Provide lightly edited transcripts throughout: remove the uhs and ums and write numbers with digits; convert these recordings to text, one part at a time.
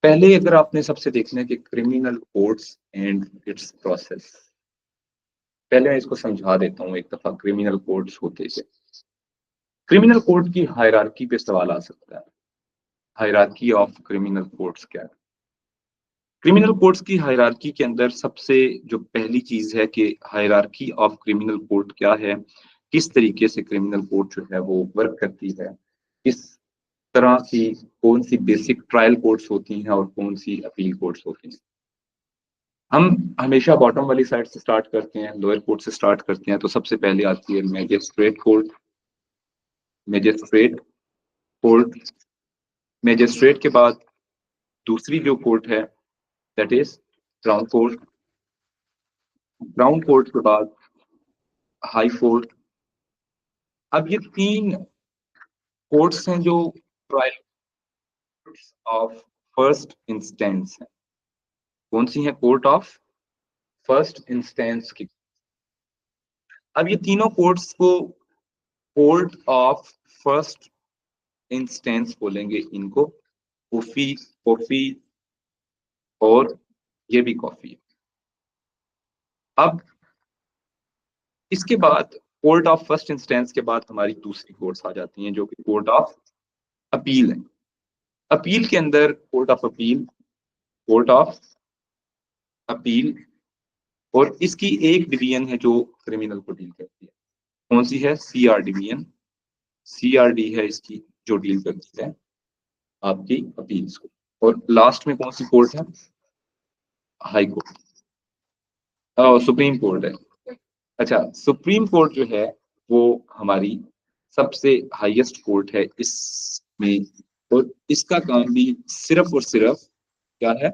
पहले अगर आपने सबसे देखना है कि criminal codes and it's process, पहले मैं इसको समझा देता हूँ एक दफा क्रिमिनल कोड्स होते क्या। क्रिमिनल कोड की हायरार्की पे सवाल आ सकता है। हायरार्की ऑफ क्रिमिनल कोड्स क्या है? क्रिमिनल कोड्स की हायरार्की के अंदर सबसे जो पहली चीज है कि हायरार्की ऑफ क्रिमिनल कोड क्या है, किस तरीके से क्रिमिनल कोड जो है वो वर्क करती है, किस तरह की कौन सी बेसिक ट्रायल कोड्स होती हैं और कौन सी अपील कोड्स होती हैं। हम हमेशा बॉटम वाली साइड से स्टार्ट करते हैं, लोअर कोर्ट से स्टार्ट करते हैं। तो सबसे पहले आती है magistrate court. Magistrate court, magistrate के बाद दूसरी जो कोर्ट है that is crown court. Crown court के बाद हाई कोर्ट। अब ये तीन कोर्ट्स हैं जो ट्रायल ऑफ फर्स्ट इंस्टेंस है। कौन सी है? कोर्ट ऑफ फर्स्ट इंस्टेंस की। अब ये तीनों कोर्ट्स को कोर्ट ऑफ फर्स्ट इंस्टेंस बोलेंगे इनको। कॉफी, कॉफी और ये भी कॉफी। अब इसके बाद कोर्ट ऑफ फर्स्ट इंस्टेंस के बाद हमारी दूसरी कोर्ट्स आ जाती हैं जो कि कोर्ट ऑफ अपील है। अपील के अंदर court of appeal, court of appeal, और इसकी एक डिवीजन है जो क्रिमिनल को डील करती है। कौन सी है? CR division. सीआरडी है इसकी जो डील करती है आपकी अपील्स को। और लास्ट में कौन सी कोर्ट है? हाई कोर्ट, सुप्रीम कोर्ट है। अच्छा, सुप्रीम कोर्ट जो है वो हमारी सबसे हाईएस्ट कोर्ट है इसमें। और इसका काम भी सिर्फ और सिर्फ क्या है?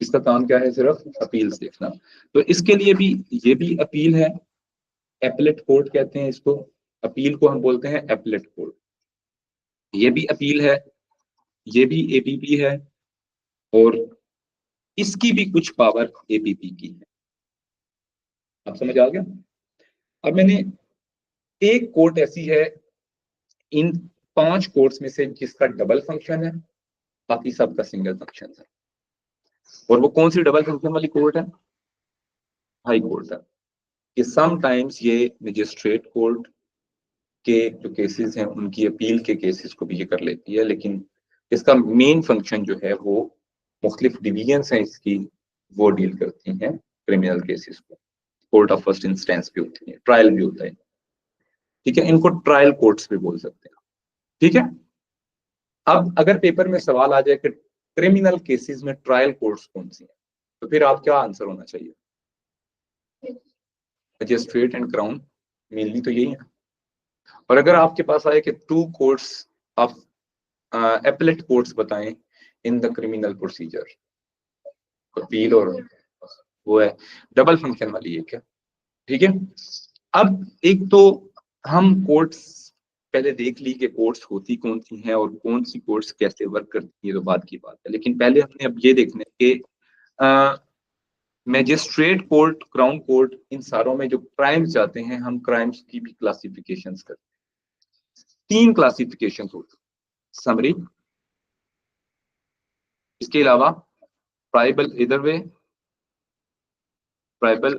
इसका काम क्या है? सिर्फ अपील्स देखना। तो इसके लिए भी ये भी अपील है। एपलेट कोर्ट कहते हैं इसको। अपील को हम बोलते हैं एपलेट कोर्ट। ये भी अपील है, ये भी एपीपी है, और इसकी भी कुछ पावर एपीपी की है। आप समझ आ गया? अब मैंने एक कोर्ट ऐसी है इन पांच कोर्ट्स में से जिसका डबल फंक्शन है, बाकी सबका सिंगल फंक्शन है। और वो कौन सी डबल फंक्शन वाली कोर्ट है? हाई कोर्ट है। कि समटाइम्स ये मजिस्ट्रेट कोर्ट के जो केसेस हैं उनकी अपील के केसेस को भी ये कर लेती है, लेकिन इसका मेन फंक्शन जो है वो मुख्तलिफ डिवीजन्स हैं इसकी, वो डील करती हैं क्रिमिनल केसेस को। कोर्ट ऑफ फर्स्ट इंस्टेंस भी होती है, ट्रायल भी होता है। ठीक है, इनको ट्रायल कोर्ट्स भी बोल सकते हैं। ठीक है। अब अगर पेपर में सवाल आ जाए कि क्रिमिनल केसेस में ट्रायल कोर्ट्स कौन सी हैं, तो फिर आप क्या आंसर होना चाहिए? मजिस्ट्रेट एंड क्राउन, मेनली तो यही है। और अगर आपके पास आए कि two courts of appellate courts बताएं in the criminal procedure, appeal और वो है डबल फंक्शन वाली है क्या? ठीक है। अब एक तो हम कोर्ट्स पहले देख ली कि कोर्ट्स होती कौन सी हैं और कौन सी कोर्ट्स कैसे वर्क करती है, तो बात की बात है। लेकिन पहले हमने अब ये देखना है कि मैजिस्ट्रेट कोर्ट, क्राउन कोर्ट, इन सारों में जो क्राइम्स जाते हैं, हम क्राइम्स की भी क्लासिफिकेशंस करते हैं। तीन क्लासिफिकेशंस होती हैं: समरी, इसके अलावा ट्राइबल इधर वे, ट्राइबल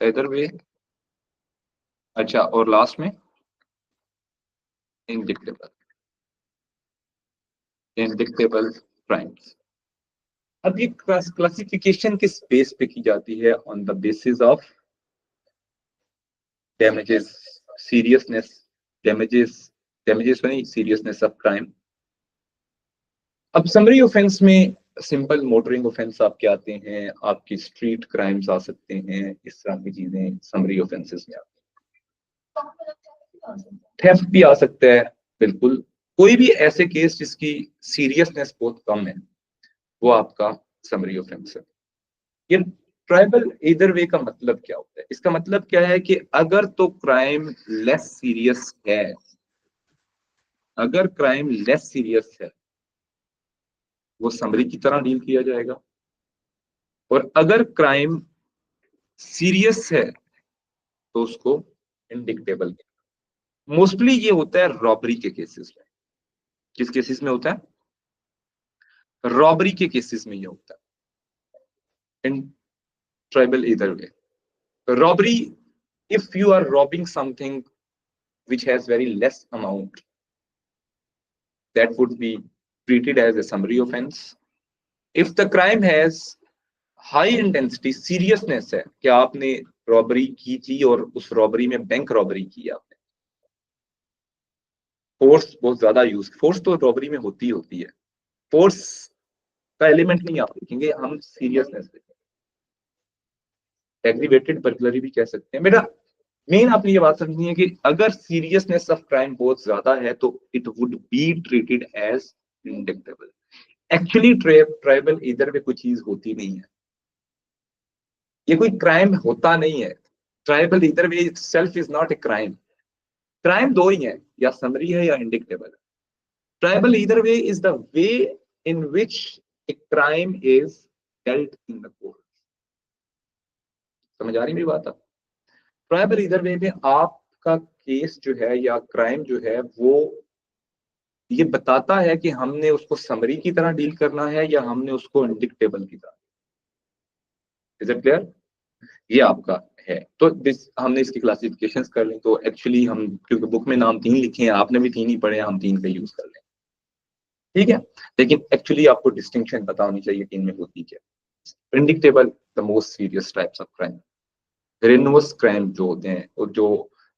इधर वे, अच्छा, और लास्ट में इंडिक्टेबल, इंडिक्टेबल क्राइम्स। अब ये क्लासिफिकेशन किस बेस पे की जाती है? On the basis of damages, seriousness, damages, damages नहीं, सीरियसनेस ऑफ क्राइम। अब समरी ऑफेंस में सिंपल मोटरिंग ऑफेंस आपके आते हैं, आपकी स्ट्रीट क्राइम्स आ सकते हैं, इस तरह की चीजें समरी ऑफेंसेस में आती हैं। थेफ्ट भी आ सकता है, बिल्कुल। कोई भी ऐसे केस जिसकी सीरियसनेस बहुत कम है, वो आपका समरी ऑफेंस है। ये ट्राइबल इधर वे का मतलब क्या होता है? इसका मतलब क्या है कि अगर तो क्राइम लेस सीरियस है, अगर क्राइम लेस सीरियस है वो समरी की तरह डील किया जाएगा, और अगर क्राइम सीरियस है तो उसको इंडिक्टेबल। मोस्टली ये होता है रॉबरी के केसेस में। किस केसेस में होता है? रॉबरी के केसेस में ये होता है in tribal either way. Robbery, if you are robbing something which has very less amount, that would be treated as a summary offense. If the crime has high intensity, seriousness है कि आपने robbery की थी और उस robbery में bank robbery की आपने, फोर्स बहुत ज्यादा यूज, फोर्स तो रॉबरी में होती है, फोर्स का एलिमेंट नहीं आप देखेंगे, हम सीरियसनेस देखेंगे। एग्रीवेटेड बर्गलरी भी कह सकते हैं। बेटा मेन आपने ये बात समझनी है कि अगर सीरियसनेस ऑफ क्राइम बहुत ज्यादा है तो it would be treated as indictable. Actually tribal इधर में कोई चीज होती नहीं है, ये कोई क्राइम होता नहीं है। ट्राइबल इधर में self is not a crime. Crime दो ही है, या समरी है या इंडिक्टेबल। ट्राइबल इधर way is the way in which a crime is dealt in the court. समझ आ रही मेरी बात? आप ट्राइबल इधर वे में आपका केस जो है या क्राइम जो है वो ये बताता है कि हमने उसको समरी की तरह डील करना है या हमने उसको इंडिक्टेबल की तरह। Is it clear? ये आपका है। तो हमने इसकी क्लासिफिकेशंस कर ली। तो एक्चुअली हम, क्योंकि बुक में नाम 3 लिखे हैं, आपने भी 3 ही पढ़े हैं, हम 3 का यूज कर लें, ठीक है। लेकिन एक्चुअली आपको डिस्टिंक्शन पता होनी चाहिए कि इनमें होती क्या। Predictable the most serious types of crime. Grievous crime जो होते हैं और जो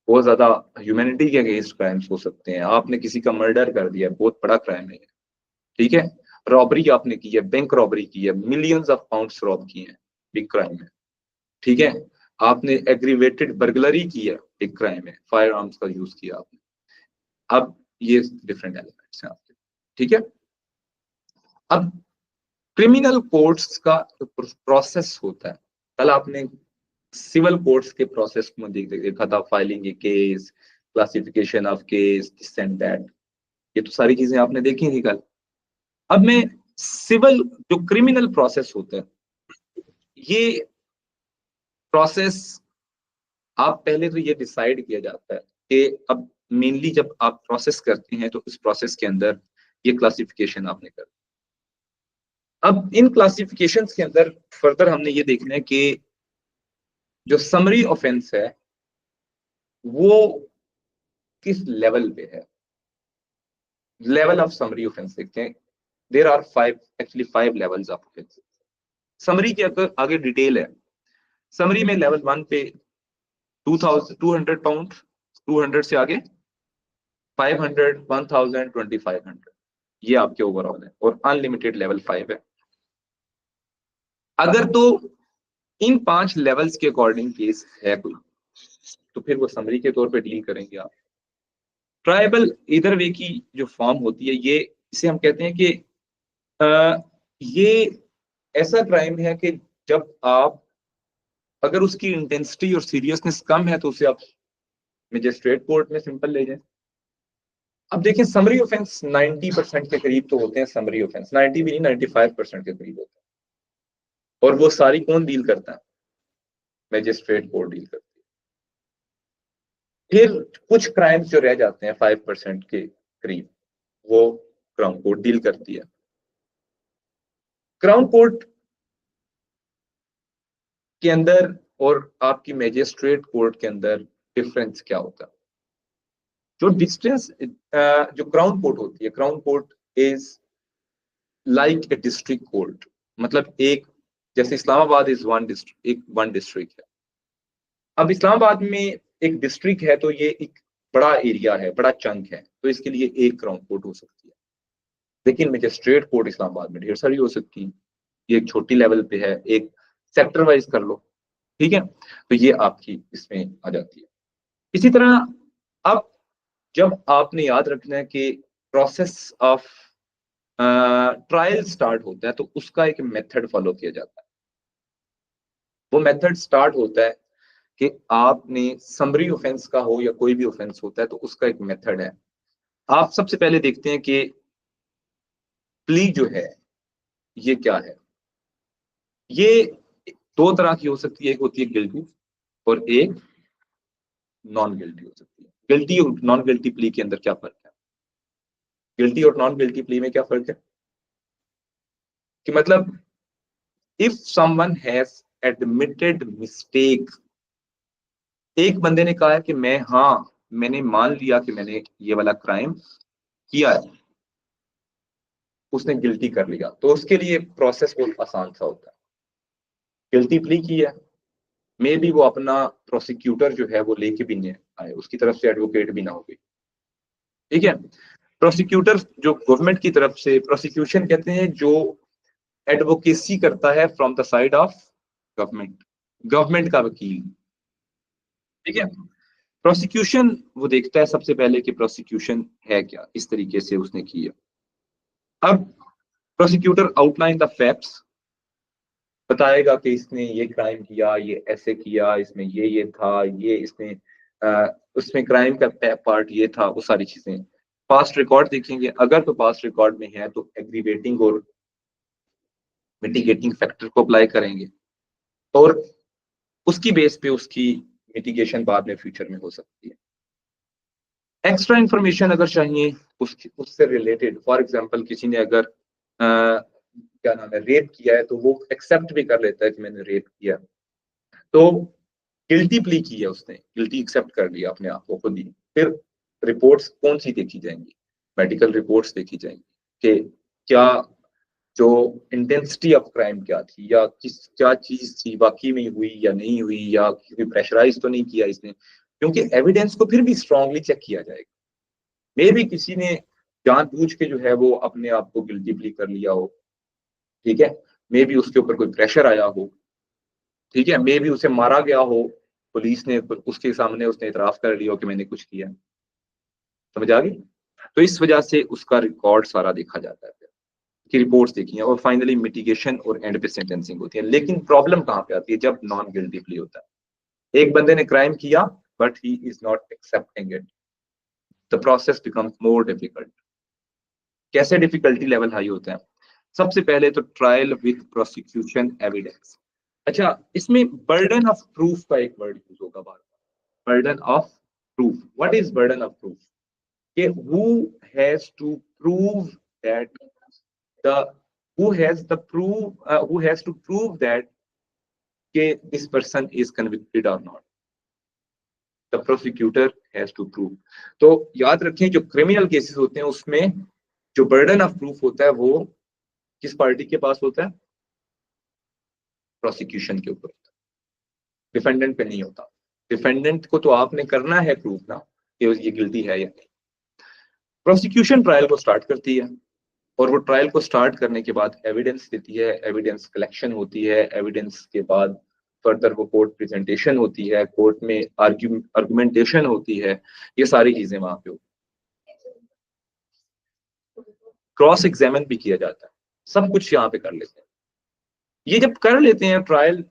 बहुत ज्यादा ह्यूमैनिटी के अगेंस्ट क्राइम्स हो सकते हैं। आपने किसी का मर्डर कर दिया, बहुत बड़ा क्राइम है, ठीक है। रॉबरी आपने की है, बैंक रॉबरी की है, मिलियंस ऑफ पाउंड्स रॉब किए हैं, बिग क्राइम है, ठीक है। आपने एग्रीवेटेड बर्गलरी की है, एक क्राइम है, फायर आर्म्स का यूज किया आपने। अब ये डिफरेंट एलिमेंट्स हैं आपके, ठीक है। अब क्रिमिनल कोर्ट्स का प्रोसेस होता है। कल आपने सिविल कोर्ट्स के प्रोसेस में देखा था, filing A case, classification of case, this and that, ये तो सारी चीजें आपने देखी थी कल। अब मैं सिविल जो क्रिमिनल प्रोसेस होता है, ये प्रोसेस आप पहले तो ये डिसाइड किया जाता है कि अब मेनली जब आप प्रोसेस करते हैं तो इस प्रोसेस के अंदर ये क्लासिफिकेशन आपने कर। अब इन क्लासिफिकेशंस के अंदर फर्दर हमने ये देखना है कि जो समरी ऑफेंस है वो किस लेवल पे है। लेवल ऑफ समरी ऑफेंस देखते हैं। There are 5, actually 5 levels of offence. Summary के अगर आगे डिटेल है। समरी में लेवल 1 पे 200 पाउंड, 200 से आगे 500, 1000, 2500, ये आपके ओवरऑल है। और अनलिमिटेड लेवल 5 है। अगर तो इन 5 लेवल्स के अकॉर्डिंग केस है कोई, तो फिर वो समरी के तौर पे डील करेंगे आप। ट्राइबल इधर वे की जो फॉर्म होती है, ये इसे हम कहते हैं कि ये ऐसा क्राइम है कि जब आप, अगर उसकी इंटेंसिटी और सीरियसनेस कम है तो उसे आप मजिस्ट्रेट कोर्ट में सिंपल ले जाएं। अब देखिए समरी ऑफेंस 90% के करीब तो होते हैं। समरी ऑफेंस 90 भी नहीं, 95% के करीब होते हैं। और वो सारी कौन डील करता है? मजिस्ट्रेट कोर्ट डील करती है। फिर कुछ क्राइम्स जो रह जाते हैं 5% के करीब, वो क्राउन कोर्ट डील करती है। क्राउन कोर्ट के अंदर और आपकी मैजिस्ट्रेट कोर्ट के अंदर डिफरेंस क्या होता है? जो डिस्टेंस, जो क्राउन कोर्ट होती है, crown court is like a district court. मतलब एक, जैसे इस्लामाबाद इज वन डिस्ट्रिक्ट, एक वन डिस्ट्रिक्ट है। अब इस्लामाबाद में एक डिस्ट्रिक्ट है तो ये एक बड़ा एरिया है, बड़ा चंक है, तो इसके लिए एक क्राउन कोर्ट हो सकती है। लेकिन मैजिस्ट्रेट कोर्ट इस्लामाबाद में ढेर सारी हो सकती है। ये एक छोटी लेवल पे है, एक सेक्टर वाइज कर लो, ठीक है। तो ये आपकी इसमें आ जाती है। इसी तरह अब जब आपने याद रखना है कि प्रोसेस ऑफ ट्रायल स्टार्ट होता है तो उसका एक मेथड फॉलो किया जाता है। वो मेथड स्टार्ट होता है कि आपने समरी ऑफेंस का हो या कोई भी ऑफेंस होता है तो उसका एक मेथड है। आप सबसे पहले देखते हैं कि प्ली जो है ये क्या है। ये 2 तरह की हो सकती है, एक होती है गिल्टी और एक नॉन गिल्टी हो सकती है। गिल्टी और नॉन गिल्टी प्ली के अंदर क्या फर्क है? गिल्टी और नॉन गिल्टी प्ली में क्या फर्क है? कि मतलब if someone has admitted mistake, एक बंदे ने कहा है कि मैंने मान लिया कि मैंने ये वाला क्राइम किया है, उसने गिल्टी कर लिया, तो उसके लिए प्रोसेस बहुत आसान सा होता है। गिल्टी प्ली की है, मे बी वो अपना प्रोसिक्यूटर जो है वो लेके भी नहीं आए, उसकी तरफ से एडवोकेट भी ना हो गई, ठीक है। प्रोसिक्यूटर जो गवर्नमेंट की तरफ से, प्रोसिक्यूशन कहते हैं जो एडवोकेसी करता है from the side of government, government का वकील, ठीक है। प्रोसिक्यूशन वो देखता है सबसे पहले कि प्रोसिक्यूशन है क्या, इस तरीके से उसने किया। अब प्रोसिक्यूटर आउटलाइन द फैक्ट्स, बताएगा कि इसने ये क्राइम किया, ये ऐसे किया, इसमें ये था, ये इसने उसमें क्राइम का पार्ट ये था, वो सारी चीजें। पास्ट रिकॉर्ड देखेंगे, अगर तो पास्ट रिकॉर्ड में है तो एग्रीवेटिंग और मिटिगेटिंग फैक्टर को अप्लाई करेंगे, और उसकी बेस पे उसकी मिटिगेशन बाद में फ्यूचर में हो सकती है। एक्स्ट्रा इंफॉर्मेशन अगर चाहिए उससे रिलेटेड, फॉर एग्जांपल किसी ने अगर क्या नाम है रेप किया है, तो वो एक्सेप्ट भी कर लेता है कि मैंने रेप किया, तो गिल्टी प्ली की है उसने, गिल्टी एक्सेप्ट कर लिया अपने आप को खुद ही। फिर रिपोर्ट्स कौन सी देखी जाएंगी? मेडिकल रिपोर्ट्स देखी जाएंगी कि क्या जो इंटेंसिटी ऑफ क्राइम क्या थी, या क्या चीज थी, वाकई में हुई या नहीं हुई, या क्योंकि प्रेशराइज तो नहीं किया इसने, क्योंकि एविडेंस को फिर भी स्ट्रांगली चेक किया जाएगा। मे भी किसी ने जानबूझ के जो है वो अपने आप को गिल्टी प्ली कर लिया हो, ठीक है, मे भी उसके ऊपर कोई प्रेशर आया हो, ठीक है, मे भी उसे मारा गया हो, पुलिस ने उसके सामने उसने इतराफ कर लिया हो कि मैंने कुछ किया, समझ आ गई। तो इस वजह से उसका रिकॉर्ड सारा देखा जाता है, की रिपोर्ट्स देखी हैं, और फाइनली मिटिगेशन और एंड पे सेंटेंसिंग होती है। लेकिन प्रॉब्लम कहाँ पे आती है? जब नॉन गिल्टी प्ली होता है, एक बंदे ने क्राइम किया but he is not accepting it, the process becomes more difficult. कैसे डिफिकल्टी लेवल हाई होता है? सबसे पहले तो ट्रायल विद प्रोसिक्यूशन एविडेंस। अच्छा, इसमें बर्डन ऑफ प्रूफ का एक वर्ड यूज होगा बार बार, burden of proof. What is burden of proof? कि who has to prove that the who has to prove that कि this person is convicted or not, the prosecutor has to prove। तो याद रखें जो criminal cases होते हैं उसमें जो बर्डन ऑफ प्रूफ होता है वो किस पार्टी के पास होता है? प्रोसिक्यूशन के ऊपर, डिफेंडेंट पे नहीं होता। डिफेंडेंट को तो आपने करना है प्रूफ ना कि ये गिल्टी है या नहीं। प्रोसिक्यूशन ट्रायल को स्टार्ट करती है, और वो ट्रायल को स्टार्ट करने के बाद एविडेंस देती है, एविडेंस कलेक्शन होती है, एविडेंस के बाद फर्दर वो कोर्ट प्रेजेंटेशन होती है, कोर्ट में आर्गुमेंटेशन होती है, ये सारी चीजें वहां पे क्रॉस एग्जामिन भी किया जाता है, सब कुछ यहाँ पे कर लेते हैं। ये जब कर लेते हैं ट्रायल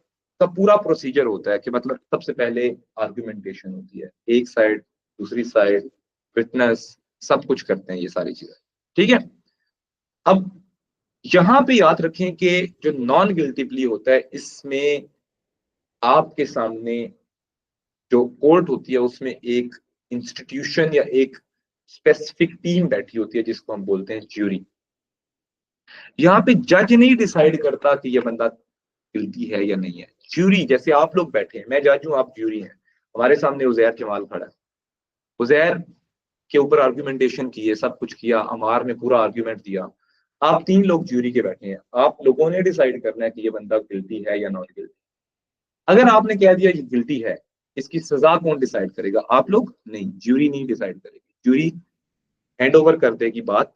का पूरा प्रोसीजर होता है कि मतलब सबसे पहले आर्गुमेंटेशन होती है, एक साइड दूसरी साइड, विटनेस, सब कुछ करते हैं ये सारी चीजें, ठीक है। अब यहां पे याद रखें कि जो नॉन गिल्टी प्ली होता है इसमें आपके सामने जो कोर्ट होती है उसमें एक इंस्टीट्यूशन या एक स्पेसिफिक टीम बैठी होती है जिसको हम बोलते हैं ज्यूरी। यहाँ पे जज नहीं डिसाइड करता कि ये बंदा गिल्टी है या नहीं है। ज्यूरी, जैसे आप लोग बैठे हैं, मैं जज हूं, आप ज्यूरी हैं, हमारे सामने उजैर जमाल खड़ा है, उजैर के ऊपर आर्ग्यूमेंटेशन किए, सब कुछ किया, अमार ने पूरा आर्ग्यूमेंट दिया, आप तीन लोग ज्यूरी के बैठे हैं, आप लोगों ने डिसाइड करना है कि ये बंदा गिल्टी है या नॉन गिल्टी। अगर आपने कह दिया ये गिल्टी है, इसकी सजा कौन डिसाइड करेगा? आप लोग नहीं, ज्यूरी नहीं डिसाइड करेगी, ज्यूरी हैंड ओवर कर देगी बात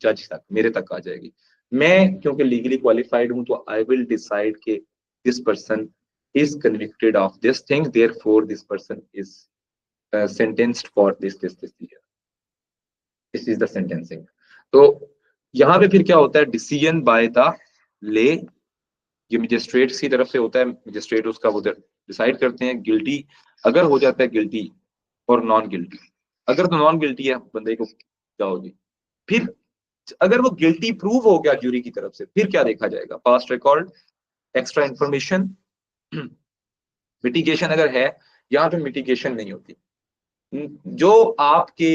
जज तक, मेरे तक आ जाएगी। मैं क्योंकि लीगली क्वालिफाइड हूं तो आई विल डिसाइड के this person is convicted of this thing, therefore this person is sentenced for this year, this is the sentencing. तो यहाँ पे फिर क्या होता है? डिसीजन बाय द ले, ये मजिस्ट्रेट की तरफ से होता है, मजिस्ट्रेट उसका वो डिसाइड करते हैं। गिल्टी अगर हो जाता है गिल्टी, और नॉन गिल्टी, अगर तो नॉन गिल्टी है बंदे को जाओगी। फिर अगर वो गिल्टी प्रूव हो गया ज्यूरी की तरफ से, फिर क्या देखा जाएगा? Past record, extra information, mitigation अगर है। यहाँ पे मिटिगेशन नहीं होती। जो आपके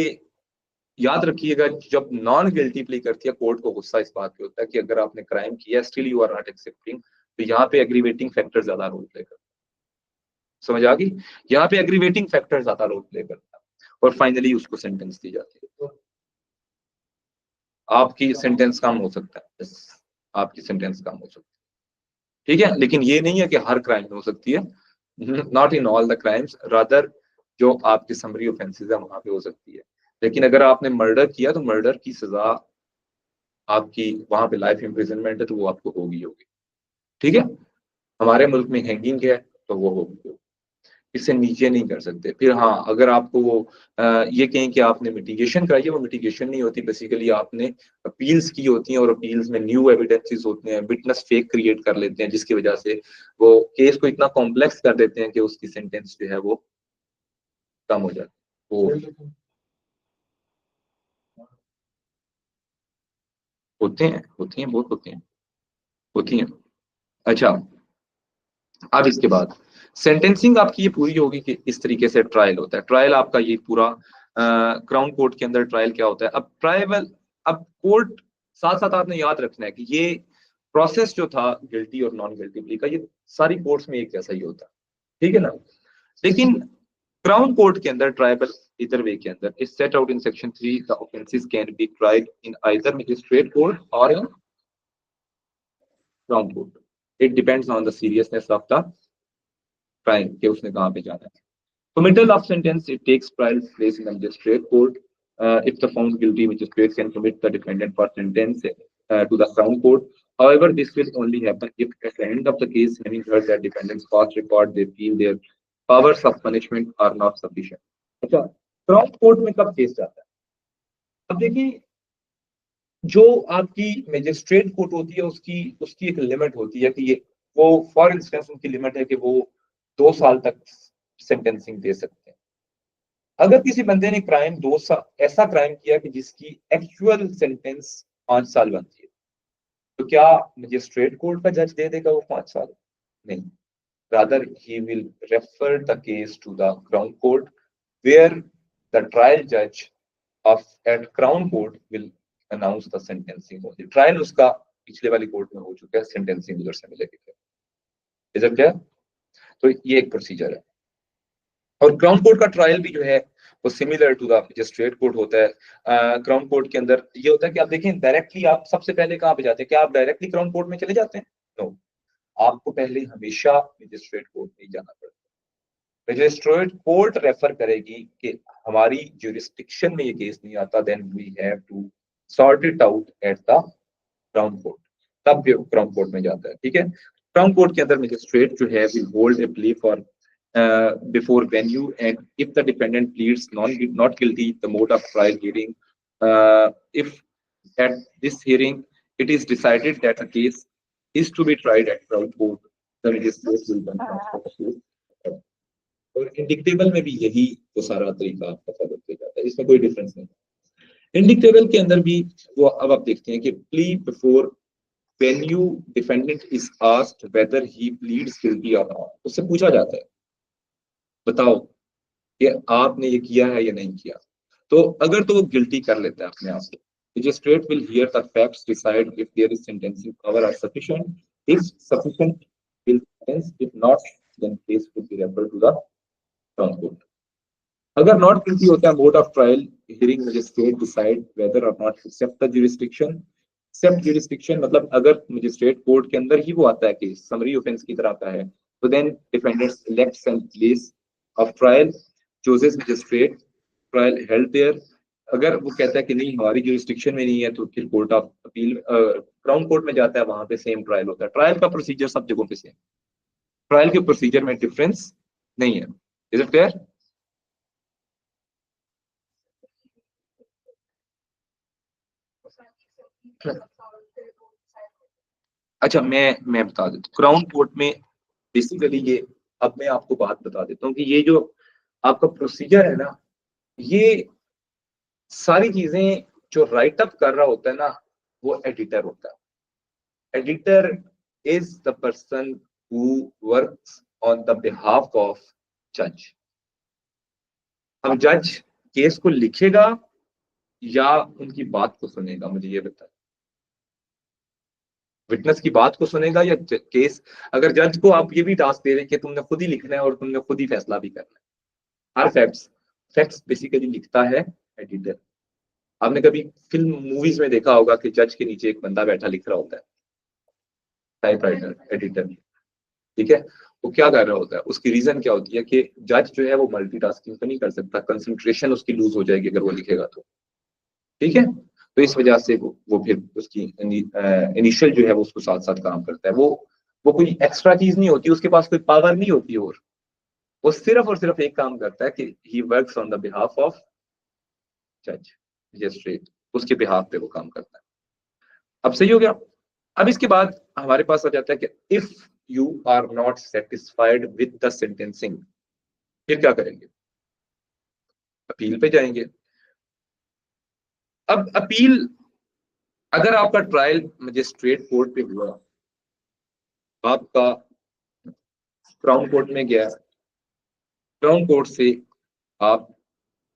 याद रखिएगा, जब नॉन गिल्टी प्ली करती है कोर्ट को गुस्सा इस बात पे होता है कि अगर आपने क्राइम किया still you are not accepting, तो यहाँ पे एग्रीवेटिंग फैक्टर ज्यादा रोल प्ले करता है। समझ आ गई? यहाँ पे एग्रीवेटिंग फैक्टर ज्यादा रोल प्ले करता है और फाइनली उसको सेंटेंस दी जाती है। तो आपकी सेंटेंस कम हो सकता है, yes, आपकी सेंटेंस कम हो सकती है, ठीक है। लेकिन ये नहीं है कि हर क्राइम में हो सकती है, not in all the crimes, rather जो आपके समरी ऑफेंसेस है वहां पे हो सकती है। लेकिन अगर आपने मर्डर किया तो मर्डर की सजा आपकी वहां पे लाइफ इम्प्रिजनमेंट है तो वो आपको होगी होगी, ठीक है। हमारे मुल्क में हैंगिंग है तो वो होगी, इससे नीचे नहीं कर सकते। फिर हाँ, अगर आपको वो ये कहें कि आपने मिटिगेशन कराई है, वो मिटिगेशन नहीं होती, बेसिकली आपने अपील्स की होती हैं और अपील्स में न्यू एविडेंसेस होते हैं, विटनेस फेक क्रिएट कर लेते हैं, जिसकी वजह से वो केस को इतना कॉम्प्लेक्स कर देते हैं कि उसकी सेंटेंस जो है वो कम हो जाती है। वो होते हैं बहुत होते हैं, होती हैं। अच्छा, अब इसके बाद सेंटेंसिंग आपकी ये पूरी होगी कि इस तरीके से ट्रायल होता है। ट्रायल आपका ये पूरा क्राउन कोर्ट के अंदर ट्रायल क्या होता है। अब ट्रायल, अब कोर्ट, साथ साथ आपने याद रखना है कि ये प्रोसेस जो था गिल्टी और नॉन गिल्टी प्ली का, ये सारी कोर्ट्स में एक जैसा ही होता है, ठीक है ना। लेकिन क्राउन कोर्ट के अंदर ट्राइबल इधर वे के अंदर is set out in section 3, the offences can be tried in either magistrate court और in crown court. It depends on the seriousness of the crime, कि उसने कहाँ पे जाना है। Committal of sentence, it takes trial place in the magistrate court. If the found guilty, magistrate can commit the defendant for sentence to the Crown Court. However, this will only happen if at the end of the case, having heard that defendant's past record, they feel their powers of punishment are not sufficient. अच्छा, crown court में कब case जाता है? अब देखिए, जो आपकी magistrate court होती है उसकी उसकी एक लिमिट होती है कि ये, वो फॉर इंस्टेंस उनकी लिमिट है कि वो 2 साल तक सेंटेंसिंग दे सकते हैं। अगर किसी बंदे ने क्राइम 2 साल ऐसा क्राइम किया कि जिसकी एक्चुअल सेंटेंस 5 साल बनती है, तो क्या मजिस्ट्रेट कोर्ट का जज दे देगा वो 5 साल? नहीं, rather he will refer the case to the crown court, where the trial जज of at crown court will announce the sentencing. Trial उसका पिछले वाली कोर्ट में हो चुका है, सेंटेंसिंग उधर से मिलेगी। Is it clear? तो ये एक प्रोसीजर है। और क्राउन कोर्ट का ट्रायल भी जो है वो similar to the magistrate court होता है। क्राउन कोर्ट के अंदर ये होता है कि आप देखें डायरेक्टली आप सबसे पहले कहाँ पे जाते हैं? क्या आप डायरेक्टली क्राउन कोर्ट में चले जाते हैं? नो, आपको पहले हमेशा मजिस्ट्रेट कोर्ट में जाना पड़ता है। मजिस्ट्रेट कोर्ट रेफर करेगी कि हमारी ज्यूरिस्डिक्शन में ये केस नहीं आता, then we have to sort it out at the crown court, तब क्राउन कोर्ट में जाता है, ठीक है। क्राउन कोर्ट के अंदर मजिस्ट्रेट जो है will hold a plea for before venue, and if the defendant pleads not guilty, the mode of trial hearing. If at this hearing it is decided that the case is to be tried at Crown Court, the magistrate will then transfer the case. और इंडिक्टेबल में भी यही वो सारा तरीका आपका follow किया जाता है, इसमें कोई डिफरेंस नहीं। इंडिक्टेबल के अंदर भी वो, अब आप देखते हैं कि plea before venue defendant is asked weather he pleads guilty और नॉट, उससे पूछा जाता है बताओ कि आपने ये किया है या नहीं किया। तो अगर तो वो गिल्टी कर लेता है अपने आप से, magistrate will hear the facts, decide if there is sentencing power are sufficient, if sufficient will sentence, if not then case will be referred to the crown court. अगर नॉट गिल्टी होता है, mode of trial hearing, magistrate decide whether or not accept the jurisdiction. Accept jurisdiction मतलब अगर magistrate court के अंदर ही वो आता है कि समरी ऑफेंस की तरह आता है, तो then defendant selects and place of trial, chooses magistrate, trial held there. अगर वो कहता है कि नहीं हमारी ज्यूरिसडिक्शन में नहीं है, तो फिर court of appeal crown court में जाता है, वहां पे सेम ट्रायल होता है। ट्रायल का प्रोसीजर सब जगहों पे सेम, ट्रायल के प्रोसीजर में डिफरेंस नहीं है। Is it clear? अच्छा, मैं बता देता हूँ क्राउन कोर्ट में बेसिकली ये, अब मैं आपको बात बता देता हूँ कि ये जो आपका प्रोसीजर है ना, ये सारी चीजें जो राइट अप कर रहा होता है ना, वो एडिटर होता है। Editor is the person who works on the behalf of जज। अब जज केस को लिखेगा या उनकी बात को सुनेगा? मुझे ये बताए, विटनेस की बात को सुनेगा या केस? अगर जज को आप ये भी टास्क दे रहे हैं कि तुमने खुद ही लिखना है और तुमने खुद ही फैसला भी करना है, हर फैक्ट्स फैक्ट्स बेसिकली लिखता है एडिटर। आपने कभी फिल्म मूवीज में देखा होगा कि जज के नीचे एक बंदा बैठा लिख रहा होता है, टाइपराइटर, एडिटर, ठीक है। वो क्या कर रहा होता है, उसकी रीजन क्या होती है कि जज जो है वो मल्टीटास्किंग तो नहीं कर सकता, कंसंट्रेशन उसकी लूज हो जाएगी अगर वो लिखेगा तो, ठीक है। तो इस वजह से वो फिर उसकी इनिशियल जो है वो उसको साथ साथ काम करता है। वो कोई एक्स्ट्रा चीज नहीं होती, उसके पास कोई पावर नहीं होती, और वो सिर्फ और सिर्फ एक काम करता है कि he works on the behalf of जज, मजिस्ट्रेट, उसके बिहाफ पे वो काम करता है। अब सही हो गया। अब इसके बाद हमारे पास आ जाता है कि if you are not satisfied with the sentencing, फिर क्या करेंगे? अपील पे जाएंगे। अब अपील, अगर आपका ट्रायल मजिस्ट्रेट कोर्ट पे हुआ, आपका क्राउन कोर्ट में गया, क्राउन कोर्ट से आप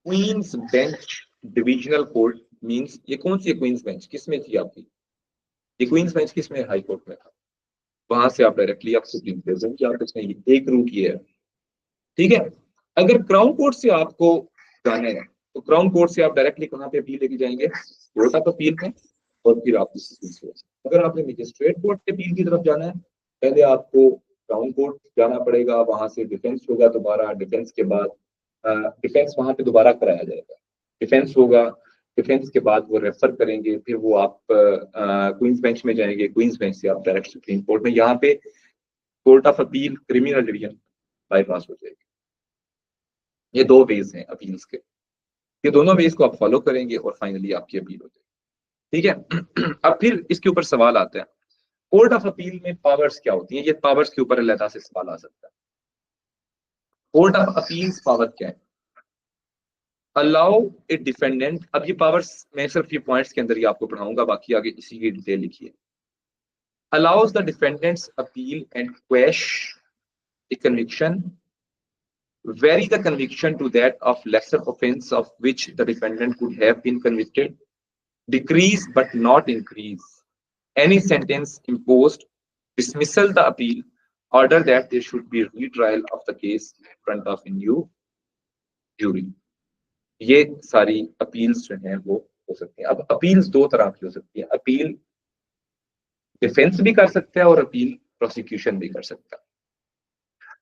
queen's bench divisional court, means ये कौन सी क्वींस बेंच किस में थी आपकी? ये क्वींस बेंच किस में? हाई कोर्ट में था। वहां से आप डायरेक्टली आप सुप्रीम कोर्ट की आप इसमें एक रूट ये है, ठीक है। अगर क्राउन कोर्ट से आपको जाना है तो क्राउन कोर्ट से आप डायरेक्टली कहाँ पे अपील लेके जाएंगे? कोर्ट ऑफ अपील में। और फिर आप अगर आपने मजिस्ट्रेट कोर्ट के अपील की तरफ जाना है, पहले आपको क्राउन कोर्ट जाना पड़ेगा, वहां से डिफेंस होगा दोबारा, डिफेंस के बाद डिफेंस वहां पे दोबारा कराया जाएगा, डिफेंस होगा, डिफेंस के बाद वो रेफर करेंगे, फिर वो आप क्वींस बेंच में जाएंगे, क्वींस बेंच से आप डायरेक्ट सुप्रीम कोर्ट में, यहाँ पे court of appeal criminal division bypass हो जाएगी। ये दो वेज हैं अपील्स के, ये दोनों वेज को आप फॉलो करेंगे और फाइनली आपकी अपील हो जाएगी, ठीक है। अब फिर इसके ऊपर सवाल आता है, कोर्ट ऑफ अपील में पावर्स क्या होती हैं? ये पावर्स के ऊपर अलग से सवाल आ सकता है। कोर्ट ऑफ अपील्स पावर क्या है? अलाउ ए डिफेंडेंट, अब ये पावर्स मैं सिर्फ ये पॉइंट्स के अंदर ही आपको पढ़ाऊंगा, बाकी आगे इसी की डिटेल लिखिए। Allows the defendants appeal and क्वेश A conviction, vary the conviction to that of lesser offense of which the defendant could have been convicted, decrease but not increase any sentence imposed, dismissal the appeal, order that there should be retrial of the case in front of a new jury। ये सारी appeals जो हैं वो हो सकती हैं। अब appeals दो तरह की हो सकती है, अपील डिफेंस भी कर सकता है और अपील प्रोसिक्यूशन भी कर सकता है।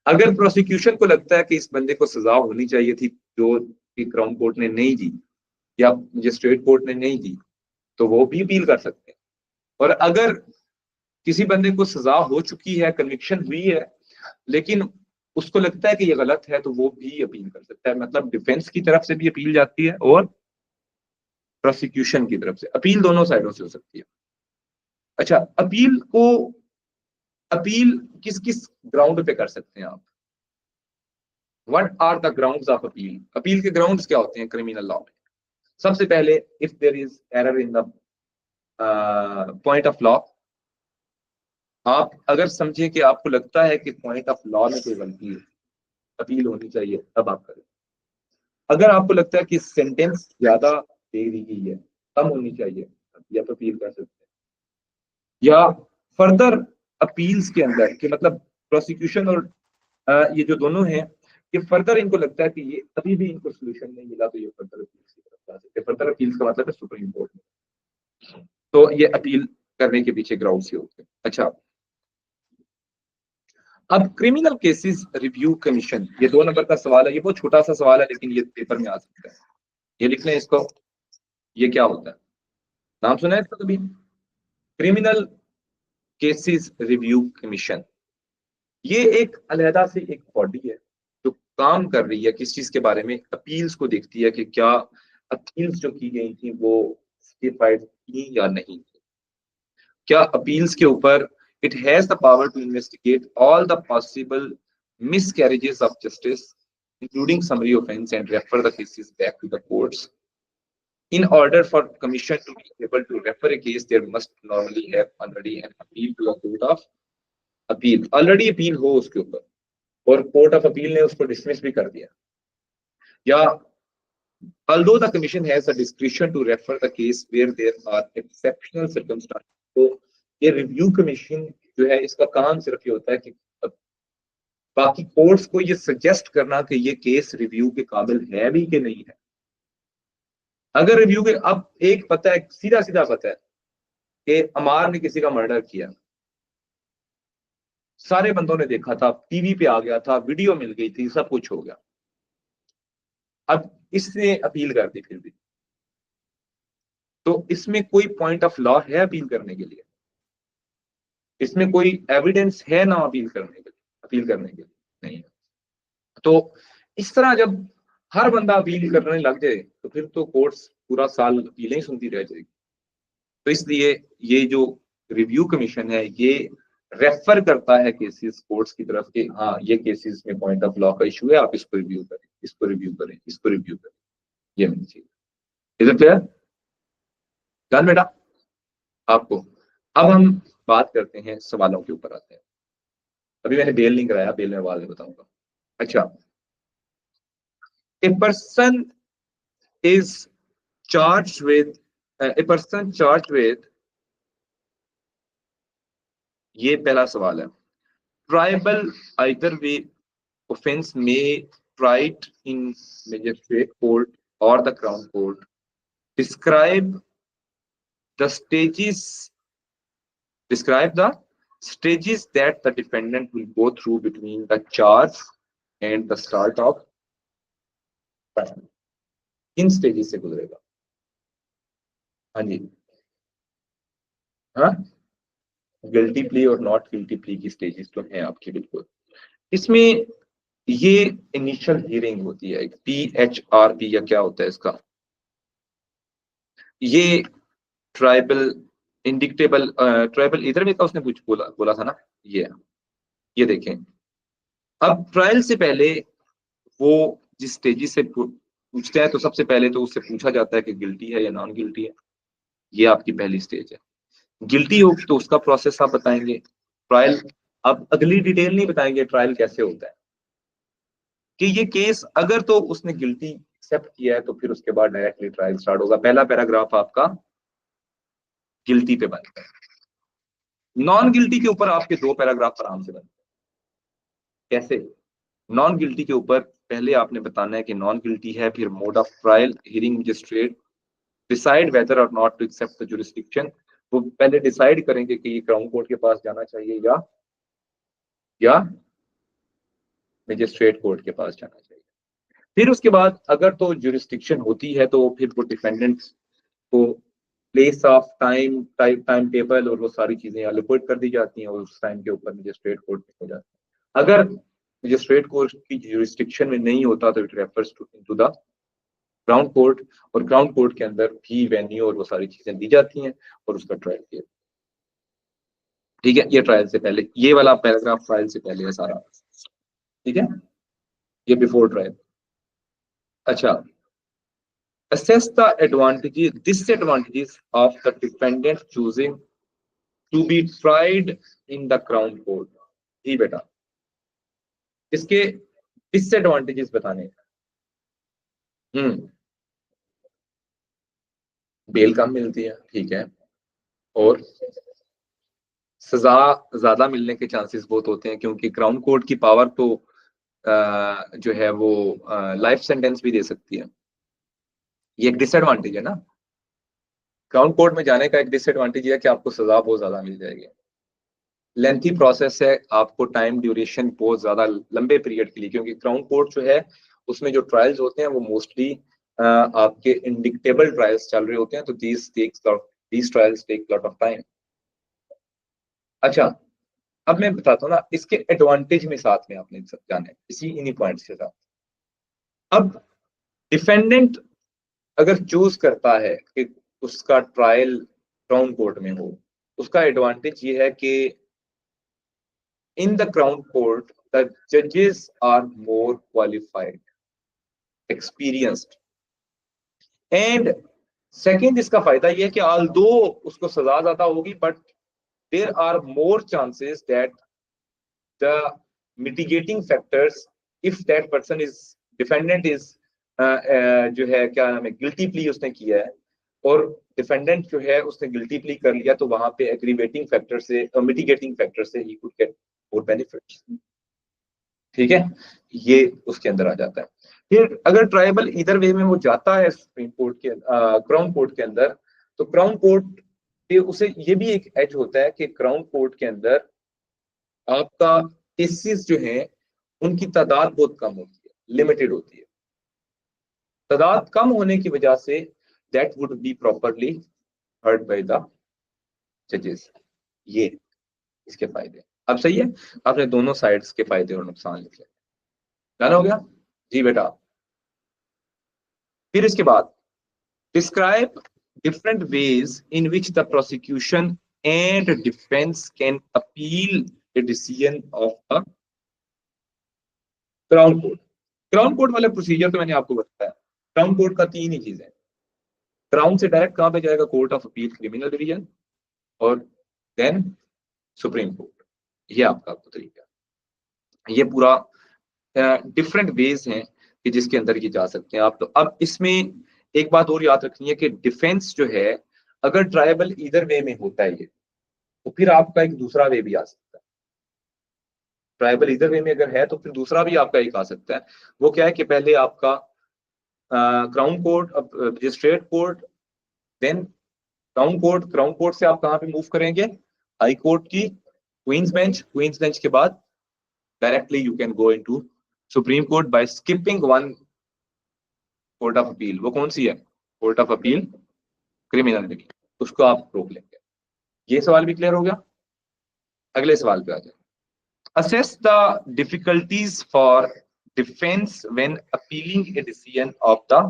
अगर प्रोसिक्यूशन को लगता है कि इस बंदे को सजा होनी चाहिए थी जो कि क्राउन कोर्ट ने नहीं दी या मजिस्ट्रेट कोर्ट ने नहीं दी, तो वो भी अपील कर सकते हैं। और अगर किसी बंदे को सजा हो चुकी है, कन्विक्शन हुई है, लेकिन उसको लगता है कि ये गलत है, तो वो भी अपील कर सकता है। मतलब डिफेंस की तरफ से भी अपील जाती है और प्रोसिक्यूशन की तरफ से, अपील दोनों साइडों से हो सकती है। अच्छा, अपील किस किस ग्राउंड पे कर सकते हैं आप? What are the grounds of appeal? Appeal के ग्राउंड्स क्या होते हैं क्रिमिनल लॉ में? सबसे पहले, if there is error in the point of law, आप अगर समझे कि आपको लगता है कि पॉइंट ऑफ लॉ में कोई गलती है, अपील होनी चाहिए, तब आप करें। अगर आपको लगता है कि सेंटेंस ज्यादा दे दी गई है, कम होनी चाहिए, तब आप अपील कर सकते हैं। या फर्दर अपील्स के अंदर कि मतलब प्रोसिक्यूशन और ये जो दोनों हैं, ये फर्दर इनको लगता है कि ये अभी भी इनको सोल्यूशन नहीं मिला, तो ये फर्दर अपील्स की तरफ जा सकते हैं। फर्दर अपील्स का मतलब है सुप्रीम कोर्ट में। तो ये अपील करने के पीछे ग्राउंड से होते हैं। अच्छा, अब क्रिमिनल केसेस रिव्यू कमीशन, ये 2 नंबर का सवाल है, ये बहुत छोटा सा सवाल है लेकिन ये पेपर में आ सकता है। ये लिख लें इसको, ये क्या होता है? नाम सुना है इसका कभी? Criminal cases review commission. ये एक अलहदा से एक बॉडी है जो काम कर रही है किस चीज के बारे में? अपील्स को देखती है कि क्या अपील्स जो की गई थी वो जस्टिफाइड थी या नहीं, क्या अपील्स के ऊपर it has the power to investigate all the possible miscarriages of justice including summary offense and refer the cases back to the courts. In order for commission to be able to refer a case, there must normally have already an appeal to a court of appeal, already appeal हो उसके ऊपर और court of appeal ने उसको dismiss भी कर दिया, या although the commission has the discretion to refer the case where there are exceptional circumstances, तो ये रिव्यू कमीशन जो है इसका काम सिर्फ ये होता है कि बाकी कोर्ट्स को ये सजेस्ट करना कि ये केस रिव्यू के काबिल है भी कि नहीं है। अगर रिव्यू के, अब एक पता है, सीधा सीधा पता है कि अमार ने किसी का मर्डर किया, सारे बंदों ने देखा था, टीवी पे आ गया था, वीडियो मिल गई थी, सब कुछ हो गया, अब इसने अपील कर दी, फिर भी तो इसमें कोई पॉइंट ऑफ लॉ है अपील करने के लिए? इसमें कोई एविडेंस है ना अपील करने के लिए? अपील करने के लिए नहीं है। तो इस तरह जब हर बंदा अपील करने लग जाए तो फिर तो कोर्ट्स पूरा साल अपीलें ही सुनती रह जाएगी। तो इसलिए ये जो रिव्यू कमीशन है ये रेफर करता है केसेस कोर्ट्स की तरफ कि हाँ ये केसेस में पॉइंट ऑफ लॉ का इशू है, आप इसको रिव्यू करें, इसको रिव्यू करें, इसको रिव्यू करें। ये मेरी चीज। Is it clear? डन बेटा आपको? अब हम बात करते हैं, सवालों के ऊपर आते हैं। अभी मैंने बेल नहीं कराया, बेल में बाद में बताऊंगा। अच्छा, ए person is charged with, a person charged with, ये पहला सवाल है, tribal either way offense may tried in magistrate court or the crown court. Describe the stages. Describe the stages that the defendant will go through between the charge and the start of trial. किन stages से गुजरेगा? हाँ जी, हाँ, guilty plea और not guilty plea की stages तो हैं आपकी, बिल्कुल। इसमें ये इनिशियल हियरिंग होती है, PHRP या क्या होता है इसका, ये ट्राइबल इंडिक्टेबल, ट्राइबल इधर में का उसने कुछ बोला था ना, ये देखें। अब ट्रायल से पहले वो जिस स्टेज से पूछते हैं तो सबसे पहले तो उससे पूछा जाता है कि गिल्टी है या नॉन गिल्टी है, ये आपकी पहली स्टेज है। गिल्टी होगी तो उसका प्रोसेस आप बताएंगे, ट्रायल, अब अगली डिटेल नहीं बताएंगे ट्रायल कैसे होता है, कि ये केस अगर तो उसने गिल्टी एक्सेप्ट किया है तो फिर उसके बाद डायरेक्टली ट्रायल स्टार्ट होगा। पहला पैराग्राफ आपका गिल्टी पे बनता है, नॉन गिल्टी के ऊपर आपके 2 पैराग्राफ आराम से बनते हैं। कैसे? नॉन गिल्टी के ऊपर पहले आपने बताना है कि नॉन गिल्टी है, फिर mode of trial, hearing magistrate decide whether or not to accept the jurisdiction, वो पहले डिसाइड करेंगे कि ये क्राउन कोर्ट के पास जाना चाहिए या मजिस्ट्रेट कोर्ट के पास जाना चाहिए। फिर उसके बाद अगर तो जुरिस्डिक्शन होती है तो फिर वो डिफेंडेंट को place of time time table और वो सारी चीजें एलोकेट कर दी जाती हैं और उस टाइम के ऊपर मजिस्ट्रेट कोर्ट में हो जाता है। अगर मजिस्ट्रेट कोर्ट की जुरिस्डिक्शन में नहीं होता तो it refers to the crown court, और क्राउन कोर्ट के अंदर भी वेन्यू और वो सारी चीजें दी जाती हैं और उसका ट्रायल किया। ठीक है, ये ट्रायल से पहले, ये वाला पैराग्राफ ट्रायल से पहले है सारा, ठीक है, ये बिफोर ट्रायल। अच्छा, assess the advantages, disadvantages of the defendant choosing to be tried in the crown court। जी बेटा, इसके डिसएडवांटेजेस बताने। बेल कम मिलती है, ठीक है, और सजा ज्यादा मिलने के चांसेस बहुत होते हैं क्योंकि क्राउन कोर्ट की पावर तो जो है वो लाइफ सेंटेंस भी दे सकती है। ये एक डिसएडवांटेज है ना, क्राउन कोर्ट में जाने का एक डिसएडवांटेज है कि आपको सजा बहुत ज्यादा मिल जाएगी, लेंथी प्रोसेस है, आपको टाइम ड्यूरेशन बहुत ज्यादा लंबे पीरियड के लिए, क्योंकि क्राउन कोर्ट जो है उसमें जो ट्रायल्स होते हैं वो मोस्टली आपके इंडिक्टेबल ट्रायल्स चल रहे होते हैं, तो these trials take lot of time. अच्छा, अब मैं बताता हूँ ना इसके एडवांटेज में, साथ में आपने जाना है इसी इन्हीं पॉइंट्स के साथ। अब डिफेंडेंट अगर चूज करता है कि उसका ट्रायल क्राउन कोर्ट में हो, उसका एडवांटेज ये है कि in the crown court the judges are more qualified, experienced, and second इसका फायदा ये है कि although उसको सजा ज्यादा होगी but there are more chances that the mitigating factors, if that person is defendant is जो है क्या नाम है, गिल्टी प्ली उसने किया है और डिफेंडेंट जो है उसने गिल्टी प्ली कर लिया, तो वहां पे एग्रीवेटिंग फैक्टर से, मिटिगेटिंग फैक्टर से he could get more benefits. ठीक है, ये उसके अंदर आ जाता है। फिर अगर ट्राइबल इधर वे में वो जाता है सुप्रीम कोर्ट के, क्राउन कोर्ट के अंदर, तो क्राउन कोर्ट पे उसे ये भी एक एज होता है कि क्राउन कोर्ट के अंदर आपका केसेस जो है उनकी तादाद बहुत कम होती है, लिमिटेड होती है। तादाद कम होने की वजह say that would be properly heard by the जजेस। ये इसके फायदे। अब सही है, आपने दोनों साइड्स के फायदे और नुकसान लिखे। डन हो गया जी बेटा। फिर इसके बाद describe different ways in which the prosecution and defence can appeal the decision of the crown court. Crown court वाले प्रोसीजर तो मैंने आपको बताया। क्राउन कोर्ट का तीन ही चीजें, क्राउन से डायरेक्ट कहां पे जाएगा, court of appeal criminal division, और देन सुप्रीम कोर्ट। ये आपका तरीका, ये पूरा डिफरेंट वेज हैं कि जिसके अंदर ये जा सकते हैं आप। तो अब इसमें एक बात और याद रखनी है कि डिफेंस जो है, अगर ट्रायबल इधर वे में होता है ये, तो फिर आपका एक दूसरा वे भी आ सकता है। ट्राइबल इधर वे में अगर है तो फिर दूसरा भी आपका एक आ सकता है। वो क्या है कि पहले आपका crown court, magistrate court, then crown court, crown court से आप कहाँ पे मूव करेंगे, हाई कोर्ट की क्वींस बेंच, क्वींस बेंच के बाद directly you can go into supreme court by skipping one court of appeal. वो कौन सी है, court of appeal criminal division, उसको आप रोक लेंगे। ये सवाल भी क्लियर हो गया। अगले सवाल पे आ जाए। Assess the difficulties for defense when appealing a decision of the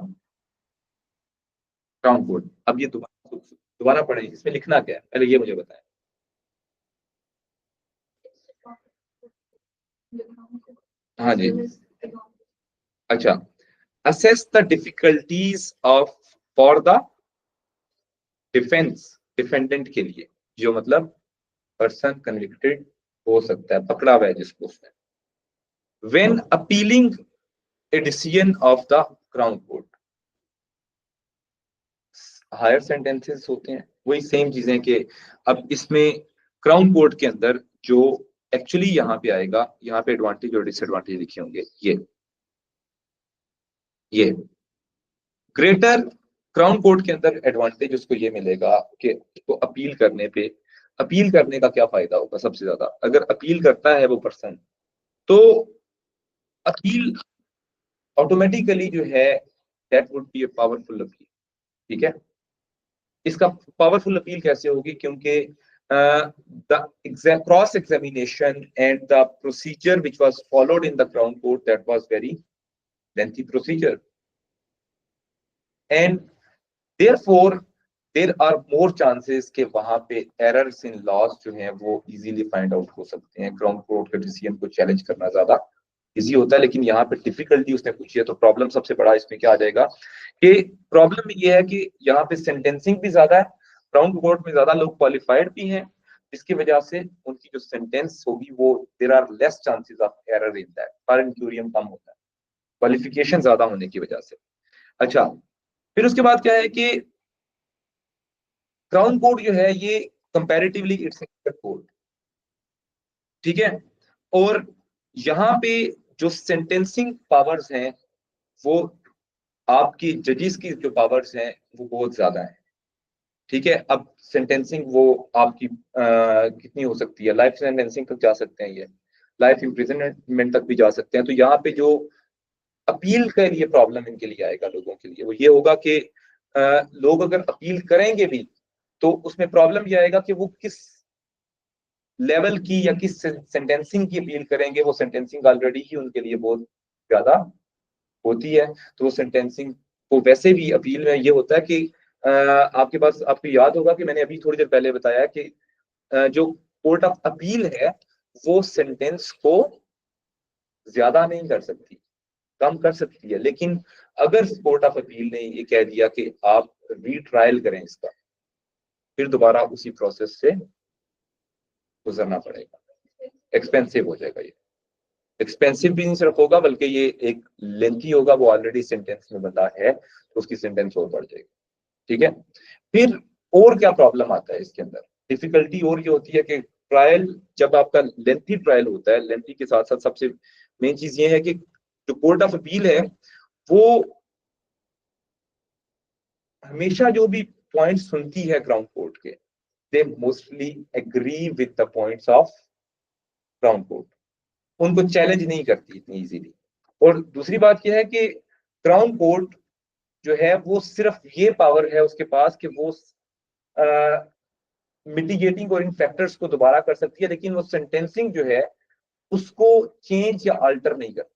crown court। अब ये दोबारा पढ़ें, इसमें लिखना क्या है पहले ये मुझे बताएं। हाँ जी, अच्छा। assess the difficulties of for the defense, defendant के लिए, जो मतलब पर्सन कन्विक्टेड हो सकता है, पकड़ा हुआ है जिसको उसने, when appealing a decision of the crown court। Higher sentences होते हैं, वही सेम चीजें कि अब इसमें क्राउन कोर्ट के अंदर जो एक्चुअली यहाँ पे आएगा, यहाँ पे एडवांटेज और डिसएडवांटेज लिखे होंगे। ये ग्रेटर क्राउन कोर्ट के अंदर एडवांटेज उसको ये मिलेगा कि उसको अपील करने पे, अपील करने का क्या फायदा होगा सबसे ज्यादा, अगर अपील करता है वो पर्सन, तो अपील ऑटोमेटिकली जो है that would be a powerful appeal. ठीक है, इसका पावरफुल अपील कैसे होगी, क्योंकि the cross examination and the procedure which was followed in the crown court that was very lengthy procedure, and therefore there are more chances कि वहां पे errors in laws जो हैं वो इजीली फाइंड आउट हो सकते हैं। क्राउन कोर्ट के डिसीजन को चैलेंज करना ज्यादा इजी होता है, लेकिन यहाँ पे डिफिकल्टी उसने पूछी है, तो प्रॉब्लम सबसे बड़ा इसमें क्या आ जाएगा कि प्रॉब्लम ये है कि यहाँ पे सेंटेंसिंग भी ज्यादा है, क्राउन कोर्ट में ज्यादा लोग क्वालिफाइड भी हैं, जिसकी वजह से उनकी जो सेंटेंस होगी वो there are less chances of error in that, per incuriam कम होता है क्वालिफिकेशन ज्यादा होने की वजह से। अच्छा, फिर उसके बाद क्या है कि क्राउन कोर्ट जो है ये कंपैरेटिवली इट्स कोर्ट। ठीक है, और यहाँ पे जो सेंटेंसिंग पावर्स हैं वो आपकी जजेस की जो पावर्स हैं वो बहुत ज्यादा है। ठीक है, अब सेंटेंसिंग वो आपकी कितनी हो सकती है, लाइफ सेंटेंसिंग तक जा सकते हैं, ये लाइफ इम्प्रिजनमेंट तक भी जा सकते हैं। तो यहाँ पे जो अपील के लिए प्रॉब्लम इनके लिए आएगा लोगों के लिए, वो ये होगा कि लोग अगर अपील करेंगे भी तो उसमें प्रॉब्लम ये आएगा कि वो किस लेवल की या किस सेंटेंसिंग की अपील करेंगे। वो सेंटेंसिंग ऑलरेडी ही उनके लिए बहुत ज्यादा होती है, तो वो सेंटेंसिंग को वैसे भी अपील में ये होता है कि आपके पास, आपको याद होगा कि मैंने अभी थोड़ी देर पहले बताया कि जो कोर्ट ऑफ अपील है वो सेंटेंस को ज्यादा नहीं कर सकती, कम कर सकती है, लेकिन अगर कोर्ट ऑफ अपील ने ये कह दिया कि आप रीट्रायल करें इसका, फिर दोबारा उसी प्रोसेस से गुजरना पड़ेगा, एक्सपेंसिव हो जाएगा ये। एक्सपेंसिव भी नहीं सिर्फ होगा बल्कि ये एक लेंथी होगा, वो ऑलरेडी सेंटेंस में बता है तो उसकी सेंटेंस और बढ़ जाएगी। ठीक है, फिर और क्या प्रॉब्लम आता है इसके अंदर, डिफिकल्टी और ये होती है कि ट्रायल, जब आपका लेंथी ट्रायल होता है, लेंथी के साथ साथ सबसे मेन चीज ये है कि जो कोर्ट ऑफ अपील है वो हमेशा जो भी पॉइंट सुनती है क्राउन कोर्ट के, they mostly agree with the points of crown court, उनको चैलेंज नहीं करती इतनी इजीली। और दूसरी बात यह है कि क्राउन कोर्ट जो है वो सिर्फ ये पावर है उसके पास कि वो मिटिगेटिंग और इन फैक्टर्स को दोबारा कर सकती है, लेकिन वो सेंटेंसिंग जो है उसको चेंज या अल्टर नहीं करती।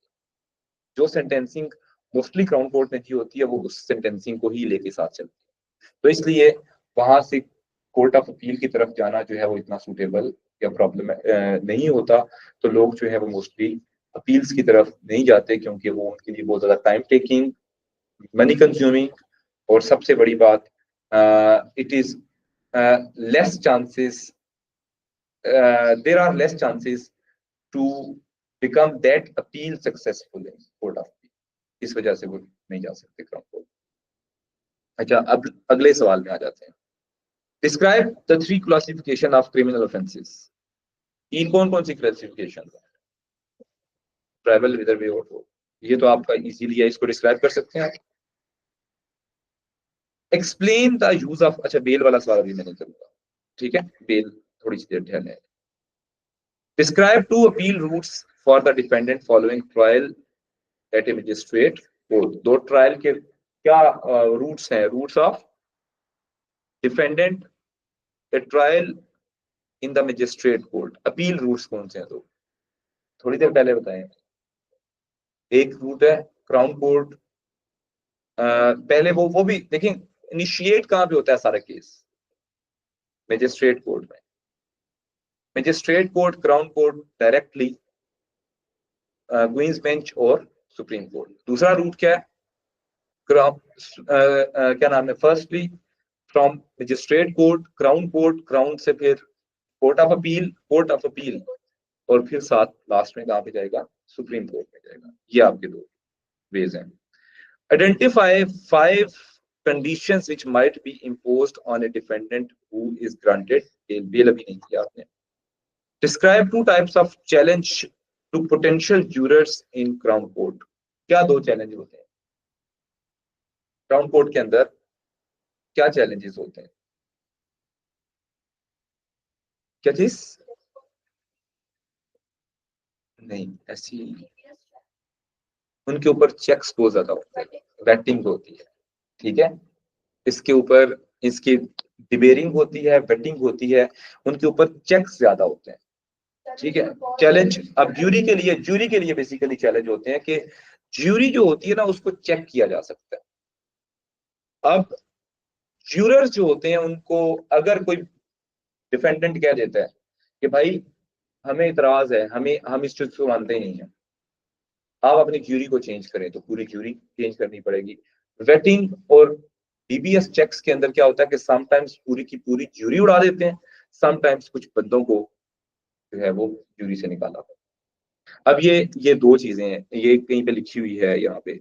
जो सेंटेंसिंग मोस्टली क्राउन कोर्ट में की होती है वो उस सेंटेंसिंग को ही लेके साथ चलती है। तो इसलिए वहां से कोर्ट ऑफ अपील की तरफ जाना जो है वो इतना सूटेबल या प्रॉब्लम नहीं होता। तो लोग जो है वो मोस्टली अपील्स की तरफ नहीं जाते, क्योंकि वो उनके लिए बहुत ज्यादा टाइम टेकिंग, मनी कंज्यूमिंग, और सबसे बड़ी बात it is less chances, there are less chances to become that appeal successful in court of appeal. इस वजह से वो नहीं जा सकते क्राउन कोर्ट। अच्छा, अब अगले सवाल में आ जाते हैं। Describe the three classification of criminal offences. तीन कौन कौन सी क्लासिफिकेशन है? ट्रैवल विद वे और, ये तो आपका इजीली है, इसको डिस्क्राइब कर सकते हैं आप। एक्सप्लेन द यूज ऑफ, अच्छा बेल वाला सवाल अभी मैंने करूंगा, ठीक है, बेल थोड़ी सी देर ध्यान है। Describe two appeal routes for the defendant following trial at a magistrate court. दो ट्रायल के क्या रूट्स हैं? Routes of defendant a trial in the magistrate court, appeal routes कौन से हैं? दो थोड़ी देर पहले बताए। एक रूट है क्राउन कोर्ट, पहले वो भी देखें, इनिशिएट कहां पे होता है सारा केस? मजिस्ट्रेट कोर्ट में। Magistrate court, crown court directly queen's bench और सुप्रीम कोर्ट। दूसरा रूट क्या है? क्या नाम है? Firstly from magistrate court, crown court, crown से फिर court of appeal, court of appeal, और फिर साथ लास्ट में कहां पे जाएगा? सुप्रीम कोर्ट में जाएगा। ये आपके दो वेज हैं। Identify 5 conditions which might be imposed on a defendant who is granted bail। Bail अभी नहीं किया आपने। Describe 2 types of challenge to potential jurors in crown court। क्या दो चैलेंज होते हैं क्राउन कोर्ट के अंदर? क्या चैलेंजेस होते हैं? क्या चीज? नहीं, ऐसी उनके ऊपर चेक्स बहुत ज्यादा होते हैं, वेटिंग होती है, ठीक है, इसके ऊपर इसकी डिबेरिंग होती है, वेटिंग होती है, उनके ऊपर चेक्स ज्यादा होते हैं, ठीक है। चैलेंज अब ज्यूरी के लिए बेसिकली चैलेंज होते हैं कि ज्यूरी जो होती है ना उसको चेक किया जा सकता है। अब ज्यूरर्स जो होते हैं उनको अगर कोई डिफेंडेंट कह देता है कि भाई हमें इतराज है, हम इस चीज को मानते ही नहीं है, आप अपनी ज्यूरी को चेंज करें, तो पूरी ज्यूरी चेंज करनी पड़ेगी। वेटिंग और डीबीएस चेक्स के अंदर क्या होता है कि समटाइम्स पूरी की पूरी ज्यूरी उड़ा देते हैं, समटाइम्स कुछ बंदों को जो है वो ज्यूरी से निकाला। अब ये दो चीजें हैं, ये कहीं पे लिखी हुई है यहाँ पे,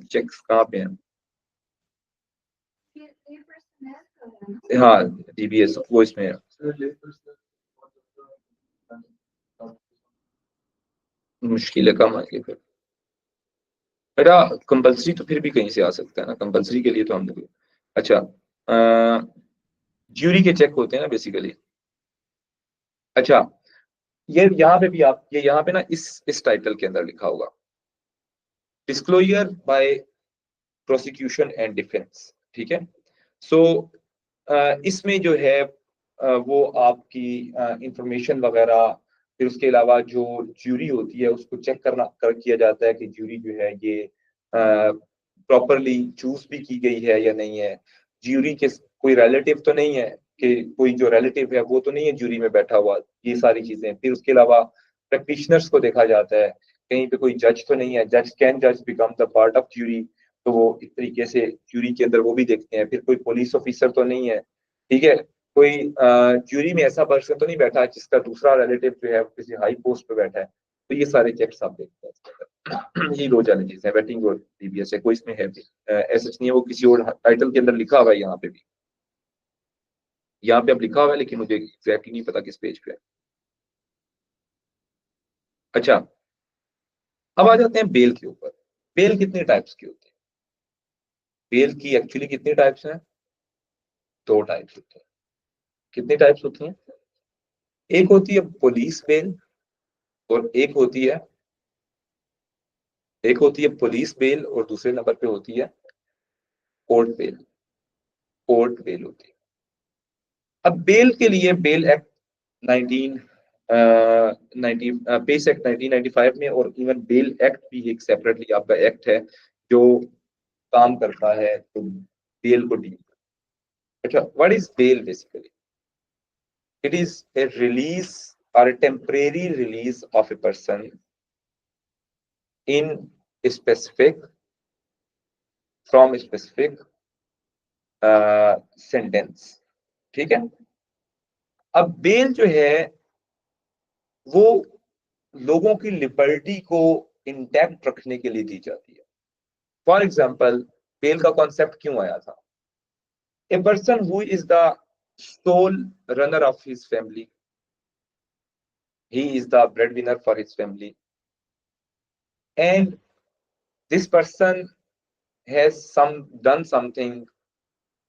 चेक्स कहाँ पे हैं? हाँ, डीबीएस वो इसमें है। मुश्किल है, कम आएगी फिर बेटा। कंपलसरी तो फिर भी कहीं से आ सकता है ना, कंपलसरी के लिए तो हम। अच्छा, ज्यूरी के चेक होते हैं ना बेसिकली। अच्छा, ये यहाँ पे भी आप, ये यहाँ पे ना इस टाइटल के अंदर लिखा होगा, disclosure by prosecution and defence, ठीक है। सो इसमें जो है वो आपकी इंफॉर्मेशन वगैरह, फिर उसके अलावा जो ज्यूरी होती है उसको चेक किया जाता है कि ज्यूरी जो है ये प्रॉपरली चूज भी की गई है या नहीं है, ज्यूरी के कोई रिलेटिव तो नहीं है, कि कोई जो रिलेटिव है वो तो नहीं है ज्यूरी में बैठा हुआ, ये सारी चीजें। फिर उसके अलावा प्रैक्टिशनर्स को देखा जाता है, कहीं पे कोई जज तो नहीं है, जज become the part of jury, तो वो इस तरीके से ज्यूरी के अंदर वो भी देखते हैं। फिर कोई पुलिस ऑफिसर तो नहीं है, ठीक है, कोई ज्यूरी में ऐसा पर्सन तो नहीं बैठा जिसका दूसरा रिलेटिव जो है किसी हाई पोस्ट पे बैठा है, तो ये सारे चेक्स आप देखते हैं इसके अंदर। ये दो चैलेंजेस है, वेटिंग और डीबीएस है, कोई इसमें है भी ऐसा नहीं है वो किसी और टाइटल के अंदर लिखा हुआ है। यहाँ पे भी, यहाँ पे अब लिखा हुआ है लेकिन मुझे एग्जैक्टली नहीं पता किस पेज पे है। अच्छा, अब आ जाते हैं बेल के ऊपर। बेल कितने टाइप्स की होती है? बेल की एक्चुअली कितने टाइप्स हैं? दो टाइप्स होते हैं। कितने टाइप्स होती हैं? एक होती है पुलिस बेल और एक होती है पुलिस बेल और दूसरे नंबर पे होती है कोर्ट बेल। कोर्ट बेल होती है। अब बेल के लिए बेल एक्ट 19 90 पेस एक्ट 1995 में और इवन बेल एक्ट भी एक सेपरेटली आपका एक्ट है जो काम करता है तो बेल को डील। अच्छा, what is bail basically? It is a release or temporary release of a person in specific from specific sentence. ठीक है। अब बेल जो है वो लोगों की लिबर्टी को इंटैक्ट रखने के लिए दी जाती है। फॉर एग्जाम्पल, बेल का कॉन्सेप्ट क्यों आया था? A person who is the sole runner of his family, he is the breadwinner for his family, and this person has done something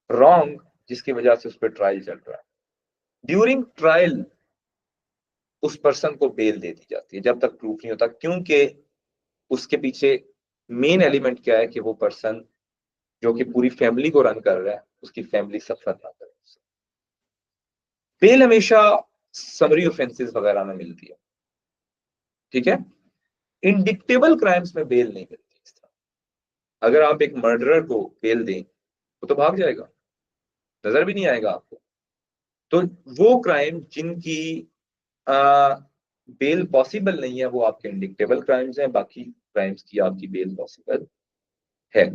wrong जिसकी वजह से उस पर ट्रायल चल रहा है। ड्यूरिंग ट्रायल उस पर्सन को बेल दे दी जाती है जब तक प्रूफ नहीं होता, क्योंकि उसके पीछे मेन एलिमेंट क्या है कि वो पर्सन जो कि पूरी फैमिली को रन कर रहा है उसकी फैमिली सफर ना करे। बेल हमेशा समरी ऑफेंसेस वगैरह में मिलती है। ठीक है। इंडिक्टेबल क्राइम्स में बेल नहीं मिलती इस तरह। अगर आप एक मर्डरर को बेल दें वो तो भाग जाएगा, नजर भी नहीं आएगा आपको। तो वो क्राइम जिनकी बेल पॉसिबल नहीं है वो आपके इंडिक्टेबल क्राइम्स हैं, बाकी क्राइम्स की आपकी बेल पॉसिबल है।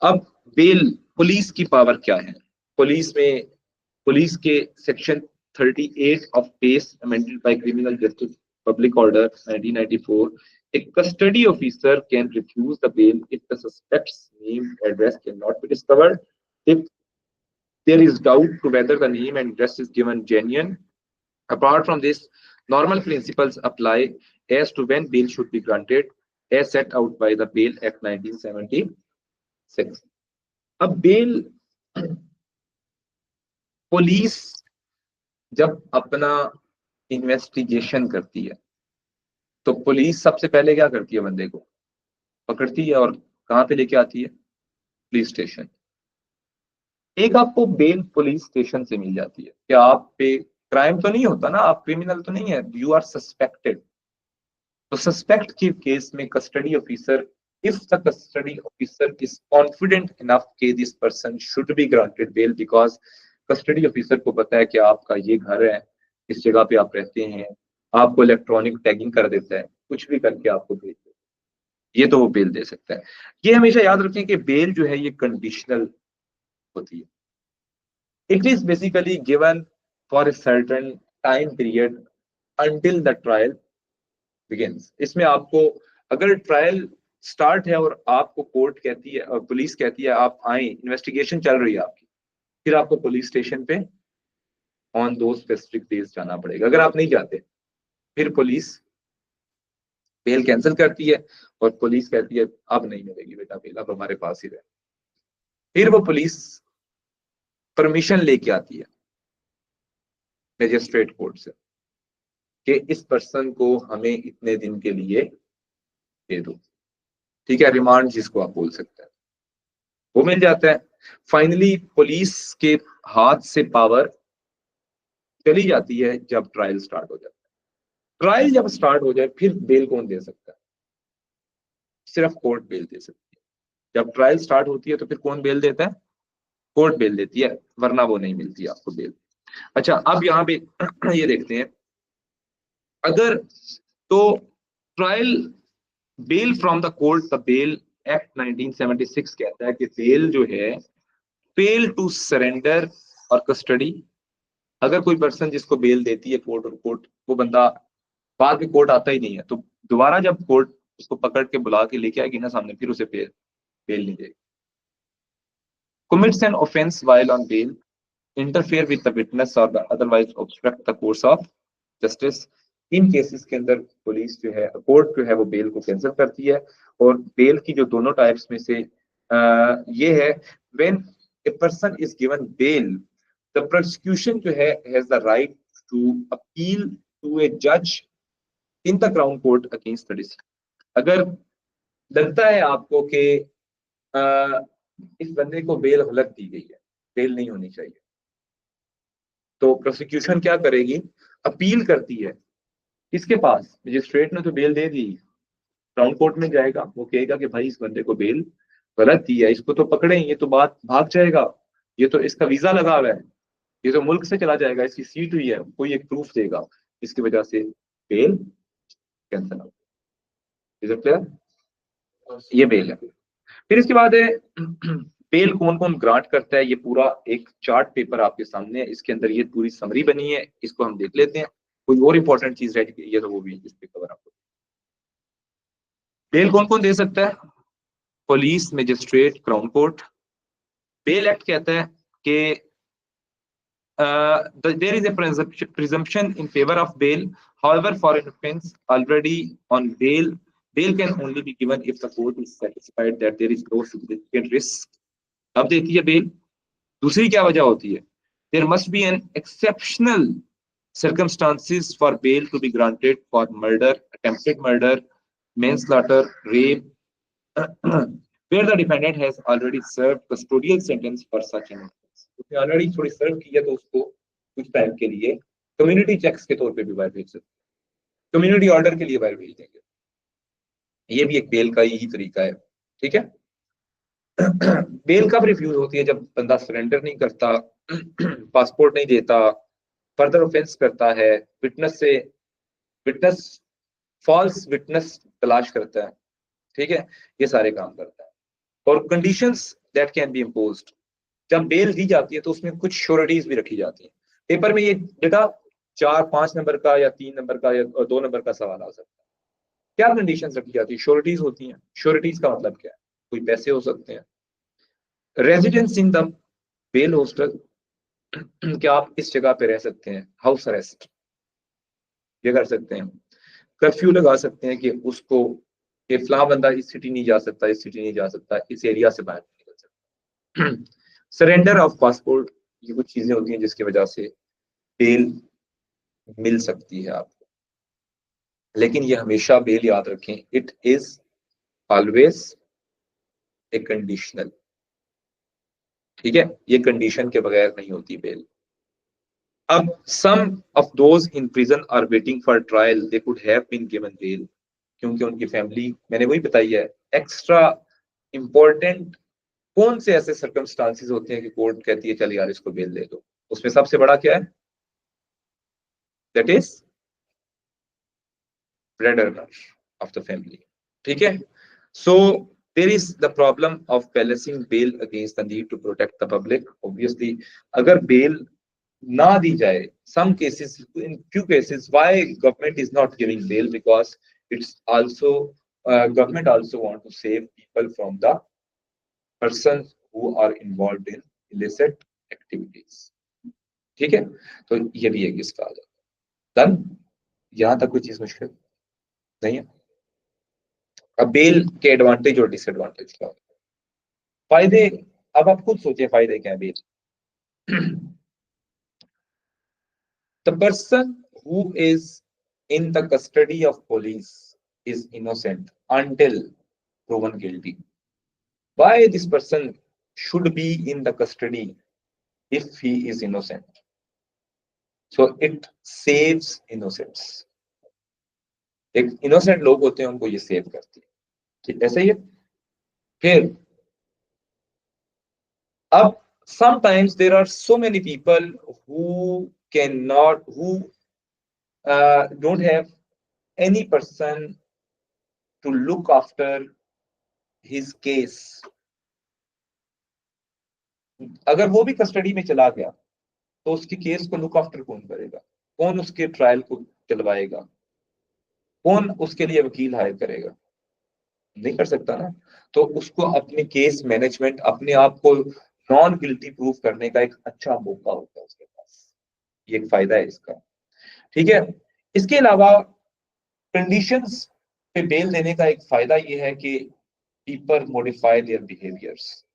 अब बेल, पुलिस की पावर क्या है? पुलिस के section 38 of PACE amended by criminal justice public order 1994, a custody officer can refuse the bail if the suspect's name address cannot be discovered, if there is doubt to whether the name and address is given genuine. Apart from this, normal principles apply as to when bail should be granted as set out by the Bail Act 1976. अब bell, police जब अपना investigation करती है तो police सबसे पहले क्या करती है? बंदे को पकड़ती है और कहाँ पे लेके आती है? Police station. एक आपको बेल पुलिस स्टेशन से मिल जाती है कि आप पे क्राइम तो नहीं होता ना, आप क्रिमिनल तो नहीं है, यू आर सस्पेक्टेड। तो सस्पेक्ट के केस में custody officer, if the custody officer is confident enough के this person should be granted bail, because custody officer को पता है कि आपका ये घर है, इस जगह पे आप रहते हैं, आपको इलेक्ट्रॉनिक टैगिंग कर देता है, कुछ भी करके आपको भेज देता है, ये तो वो बेल दे सकता है। ये हमेशा याद रखें कि बेल जो है ये कंडीशनल होती है। It is basically given for a certain time period until the trial begins. इसमें आपको, अगर ट्रायल स्टार्ट है और आपको कोर्ट कहती है और पुलिस कहती है आप आए, इन्वेस्टिगेशन चल रही है आपकी, फिर आपको पुलिस स्टेशन पे ऑन दो स्पेसिफिक डेज जाना पड़ेगा। अगर आप नहीं जाते फिर पुलिस बेल कैंसिल करती है और पुलिस कहती है अब नहीं मिलेगी बेटा बेल, अब हमारे पास ही रहे। फिर वो पुलिस परमिशन लेके आती है मजिस्ट्रेट कोर्ट से कि इस पर्सन को हमें इतने दिन के लिए दे दो। ठीक है, रिमांड जिसको आप बोल सकते हैं, वो मिल जाता है। फाइनली पुलिस के हाथ से पावर चली जाती है जब ट्रायल स्टार्ट हो जाता है। ट्रायल जब स्टार्ट हो जाए फिर बेल कौन दे सकता है? सिर्फ कोर्ट बेल दे सकती है। जब ट्रायल स्टार्ट होती है तो फिर कौन बेल देता है? कोर्ट बेल देती है, वरना वो नहीं मिलती आपको बेल। अच्छा, अब यहाँ पे ये देखते हैं, अगर तो trial bail from the court, the bail act 1976 कहता है कि बेल जो है फेल टू सरेंडर और कस्टडी। अगर कोई पर्सन जिसको बेल देती है कोर्ट और कोर्ट, वो बंदा बाद में कोर्ट आता ही नहीं है तो दोबारा जब कोर्ट उसको पकड़ के बुला के लेके आएगी ना सामने, फिर उसे बेल नहीं देगी। commits an offense while on bail, interfere with the witness or the otherwise obstruct the course of justice। In cases के अंदर पुलिस जो है, कोर्ट जो है वो बेल को कैंसिल करती है। और बेल की जो दोनों टाइप्स में से ये है, when a person is given bail, the prosecution जो है has the right to appeal to a जज in the crown court against the decision. अगर लगता है आपको कि इस बंदे को बेल गलत दी गई है, बेल नहीं होनी चाहिए, तो प्रोसिक्यूशन क्या करेगी, अपील करती है। किसके पास? मजिस्ट्रेट ने तो बेल दे दी, क्राउन कोर्ट में जाएगा, वो कहेगा कि भाई इस बंदे को बेल गलत दी है, इसको तो पकड़े, ये तो बात भाग जाएगा, ये तो इसका वीजा लगा हुआ है, ये तो मुल्क से चला जाएगा, इसकी सीट हुई है, कोई एक प्रूफ देगा, इसकी वजह से बेल कैंसिल हो। ये बेल है। फिर इसके बाद है बेल कौन कौन ग्रांट करता है, ये पूरा एक चार्ट पेपर आपके सामने है, इसके अंदर ये पूरी समरी बनी है, इसको हम देख लेते हैं। कोई और इंपॉर्टेंट चीज रह गई है तो वो भी इस पे कवर आपको। बेल कौन कौन दे सकता है? Police, magistrate, crown court. Bail act कहता है कि there is a presumption in favor of bail. However, for an offense already on bail, bail can only be given if the court is satisfied that there is no significant risk. अब देती है bell. दूसरी क्या वजह होती है? There must be an exceptional circumstances for bail to be granted for murder, attempted murder, manslaughter, rape, where the defendant has already served custodial sentence for such an offense। उसने already थोड़ी सर्व की है तो उसको कुछ टाइम के लिए community checks के तौर पे भी बाहर भेज सकते हैं, कम्युनिटी ऑर्डर के लिए बाहर भेज देंगे। ये भी एक बेल का ही तरीका है, ठीक है। बेल कब रिफ्यूज होती है? जब बंदा सरेंडर नहीं करता, पासपोर्ट नहीं देता, फर्दर ऑफेंस करता है, विटनेस फॉल्स विटनेस तलाश करता है, ठीक है, ये सारे काम करता है। और conditions that can be imposed, जब बेल दी जाती है तो उसमें कुछ श्योरिटीज भी रखी जाती है। पेपर में ये बेटा 4-5 नंबर का या 3 नंबर का या 2 नंबर का सवाल आ सकता है। क्या कंडीशंस रखी जाती है? श्योरिटीज होती हैं। श्योरिटीज का मतलब क्या है? कोई पैसे हो सकते हैं, residence in the bail hostel, क्या आप इस जगह पे रह सकते हैं, हाउस अरेस्ट ये कर सकते हैं, कर्फ्यू लगा सकते हैं कि उसको कि फला बंदा इस सिटी नहीं जा सकता, इस सिटी नहीं जा सकता, इस एरिया से बाहर नहीं निकल सकता। सरेंडर ऑफ पासपोर्ट, ये कुछ चीजें होती हैं जिसकी वजह से बेल मिल सकती है आपको। लेकिन ये हमेशा बेल याद रखें, it is always a conditional, ठीक है, ये कंडीशन के बगैर नहीं होती बेल। अब some of those in prison are waiting for trial, they could have been given bail, क्योंकि उनकी फैमिली, मैंने वही बताई है, एक्स्ट्रा इंपॉर्टेंट कौन से ऐसे सर्कमस्टांसेस होते हैं कि कोर्ट कहती है चल यार इसको बेल दे दो। उसमें सबसे बड़ा क्या है? That is bread earner of the family, ठीक है। So there is the problem of balancing bail against the need to protect the public. Obviously अगर बेल ना दी जाए, some cases, in few cases, why government is not giving bail, because it's also government also want to save people from the persons who are involved in illicit activities, ठीक है। तो ये भी एक इसका डन। यहां तक कोई चीज मुश्किल नहीं है। अब बेल के एडवांटेज और डिसएडवांटेज क्या होते हैं, फायदे, अब आप खुद सोचिए फायदे क्या है bell. The person who is in the custody of police is innocent until proven guilty. Why this person should be in the custody if he is innocent? So it saves innocents. एक innocent लोग होते हैं उनको ये save करती है, ठीक ऐसे ही है। फिर अब sometimes there are so many people who cannot, who don't have any person to look after his case। अगर वो भी कस्टडी में चला गया तो उसके केस को लुक आफ्टर कौन करेगा? कौन उसके ट्रायल को चलवाएगा? कौन उसके लिए वकील हायर करेगा? नहीं कर सकता ना। तो उसको अपने केस मैनेजमेंट, अपने आप को नॉन गिल्टी प्रूफ करने का एक अच्छा मौका होता है उसके पास। ये एक फायदा है इसका, ठीक है। इसके अलावा कंडीशंस पे बेल देने का एक फायदा ये है कि people modify there behaviours.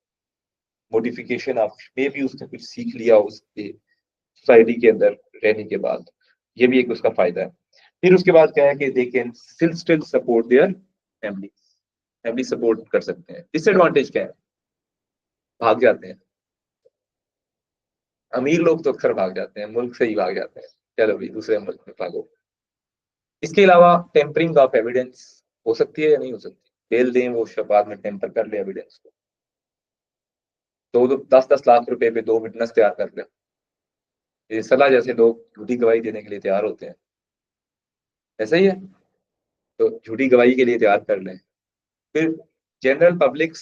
Modification of May भी उसने कुछ सीख लिया उसके सोसाइटी के अंदर रहने के बाद, ये भी एक उसका फायदा है। फिर उसके बाद क्या है कि they can still support their family, family support कर सकते हैं। डिसएडवांटेज क्या है? भाग जाते हैं। अमीर लोग तो अक्सर भाग जाते हैं, मुल्क से ही भाग जाते हैं, चलो भाई दूसरे मुल्क में भागो। इसके अलावा टेम्परिंग ऑफ एविडेंस हो सकती है या नहीं हो सकती? बेल दें वो बाद में टेम्पर कर ले एविडेंस को, 2-10 लाख रुपए पे 2 विटनेस तैयार कर ले। ये सलाह जैसे लोग झूठी गवाही देने के लिए तैयार होते हैं, ऐसा ही है। तो झूठी गवाही के लिए तैयार कर लें। फिर जनरल पब्लिक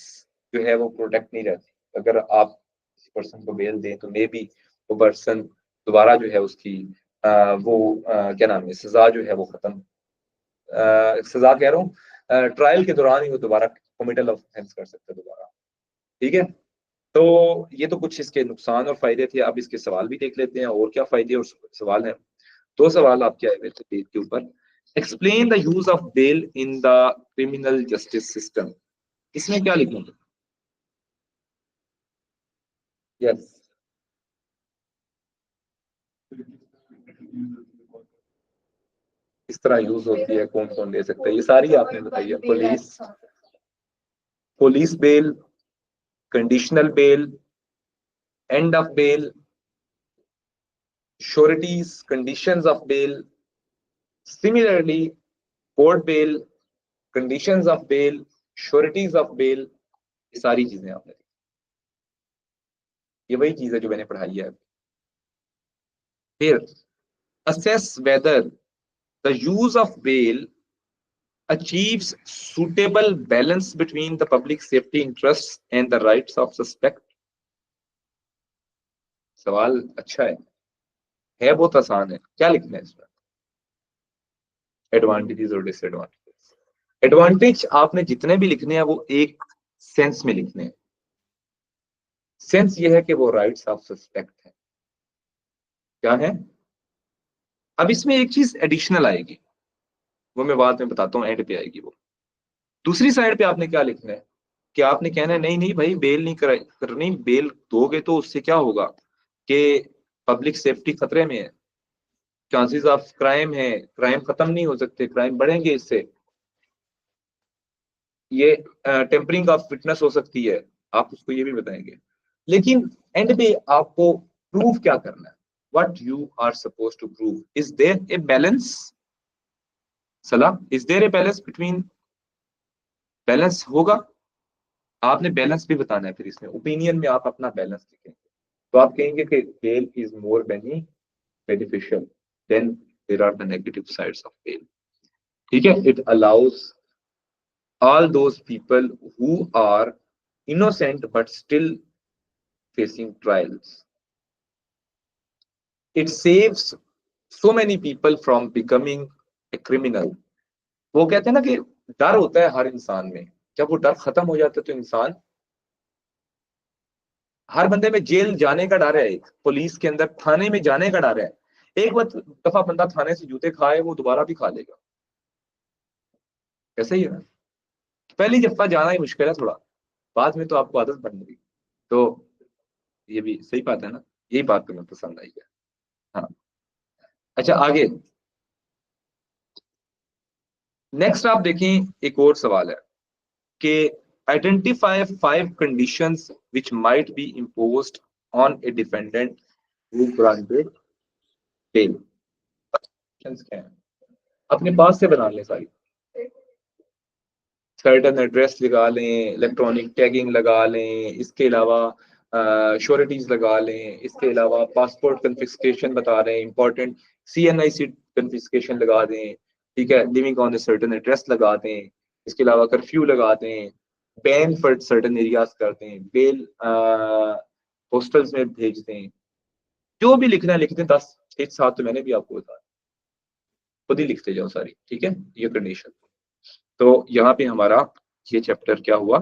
जो है वो प्रोटेक्ट नहीं रहती। अगर आप किसी पर्सन को बेल दें तो मे बी वो पर्सन दोबारा जो है उसकी क्या नाम है, सजा जो है वो खत्म, सजा कह रहा हूँ, ट्रायल के दौरान ही वो दोबारा कमिटल ऑफेंस कर सकते हैं दोबारा, ठीक है। तो ये तो कुछ इसके नुकसान और फायदे थे। अब इसके सवाल भी देख लेते हैं और क्या फायदे और सवाल हैं। 2 सवाल आपके आए हुए थे पेज के ऊपर। Explain the use of bail in the criminal justice system. इसमें क्या लिखूं? यस, किस तरह यूज होती है, कौन कौन ले सकता है, ये सारी आपने बताई है। Police, police bail, conditional bail, end of bail, sureties, conditions of bail, similarly court bail, conditions of bail, sureties of bail, ये सारी चीजें आपने, ये वही चीज है जो मैंने पढ़ाई है। फिर assess whether the use of bail achieves suitable balance between the public safety interests and the rights of suspect। सवाल अच्छा है बहुत आसान है। क्या लिखना है इसमें? एडवांटेजेस और डिसएडवांटेजेस। एडवांटेज आपने जितने भी लिखने हैं वो एक सेंस में लिखने हैं। सेंस ये है कि वो राइट्स ऑफ सस्पेक्ट है। क्या है? अब इसमें एक चीज एडिशनल आएगी, वो मैं बाद में बताता हूँ, एंड पे आएगी वो। दूसरी साइड पे आपने क्या लिखना है कि आपने कहना है नहीं नहीं भाई बेल नहीं करनी। बेल दोगे तो उससे क्या होगा कि पब्लिक सेफ्टी खतरे में है, चांसेस ऑफ क्राइम है, क्राइम खत्म नहीं हो सकते, क्राइम बढ़ेंगे इससे, ये टेम्परिंग ऑफ फिटनेस हो सकती है, आप उसको ये भी बताएंगे। लेकिन एंड पे आपको प्रूव क्या करना है? What you are suppose to prove, is there a balance? सलाह, is there a balance between, balance होगा? आपने बैलेंस भी बताना है। फिर इसमें ओपिनियन में आप अपना बैलेंस लिखेंगे, तो आप कहेंगे कि bail is more beneficial than there are the negative sides of bail, ठीक है। It allows all those people who are innocent but still facing trials। It saves so many people from becoming a criminal। वो कहते हैं ना कि डर होता है हर इंसान में, जब वो डर खत्म हो जाता है तो इंसान, हर बंदे में जेल जाने का डर है, एक पुलिस के अंदर थाने में जाने का डर है। एक बार दफा बंदा थाने से जूते खाए वो दोबारा भी खा लेगा, ऐसा ही है ना। पहली दफा जाना ही मुश्किल है थोड़ा, बाद में तो आपको आदत बन गई। तो ये भी सही बात है ना, यही बात तुम्हें पसंद आई है। हाँ, अच्छा आगे नेक्स्ट आप देखें, एक और सवाल है कि identify 5 conditions which might be imposed on a defendant who granted bail. क्या है? अपने पास से बना लें सारी, सर्टन एड्रेस लगा लें, इलेक्ट्रॉनिक टैगिंग लगा लें, इसके अलावा श्योरिटीज लगा लें, इसके अलावा पासपोर्ट कन्फिस्केशन बता रहे हैं इंपॉर्टेंट, CNIC कन्फिस्केशन लगा दें, ठीक है, living on a certain address लगा दें, इसके अलावा कर्फ्यू लगा दें, बैन फॉर सर्टन एरियाज कर दें, बेल हॉस्टल्स में भेज दें, जो भी लिखना है लिख दें। 10 6 7 तो मैंने भी आपको बताया। खुद ही लिखते जाओ सारी, ठीक है, ये कंडीशन। तो यहाँ पे हमारा ये चैप्टर क्या हुआ,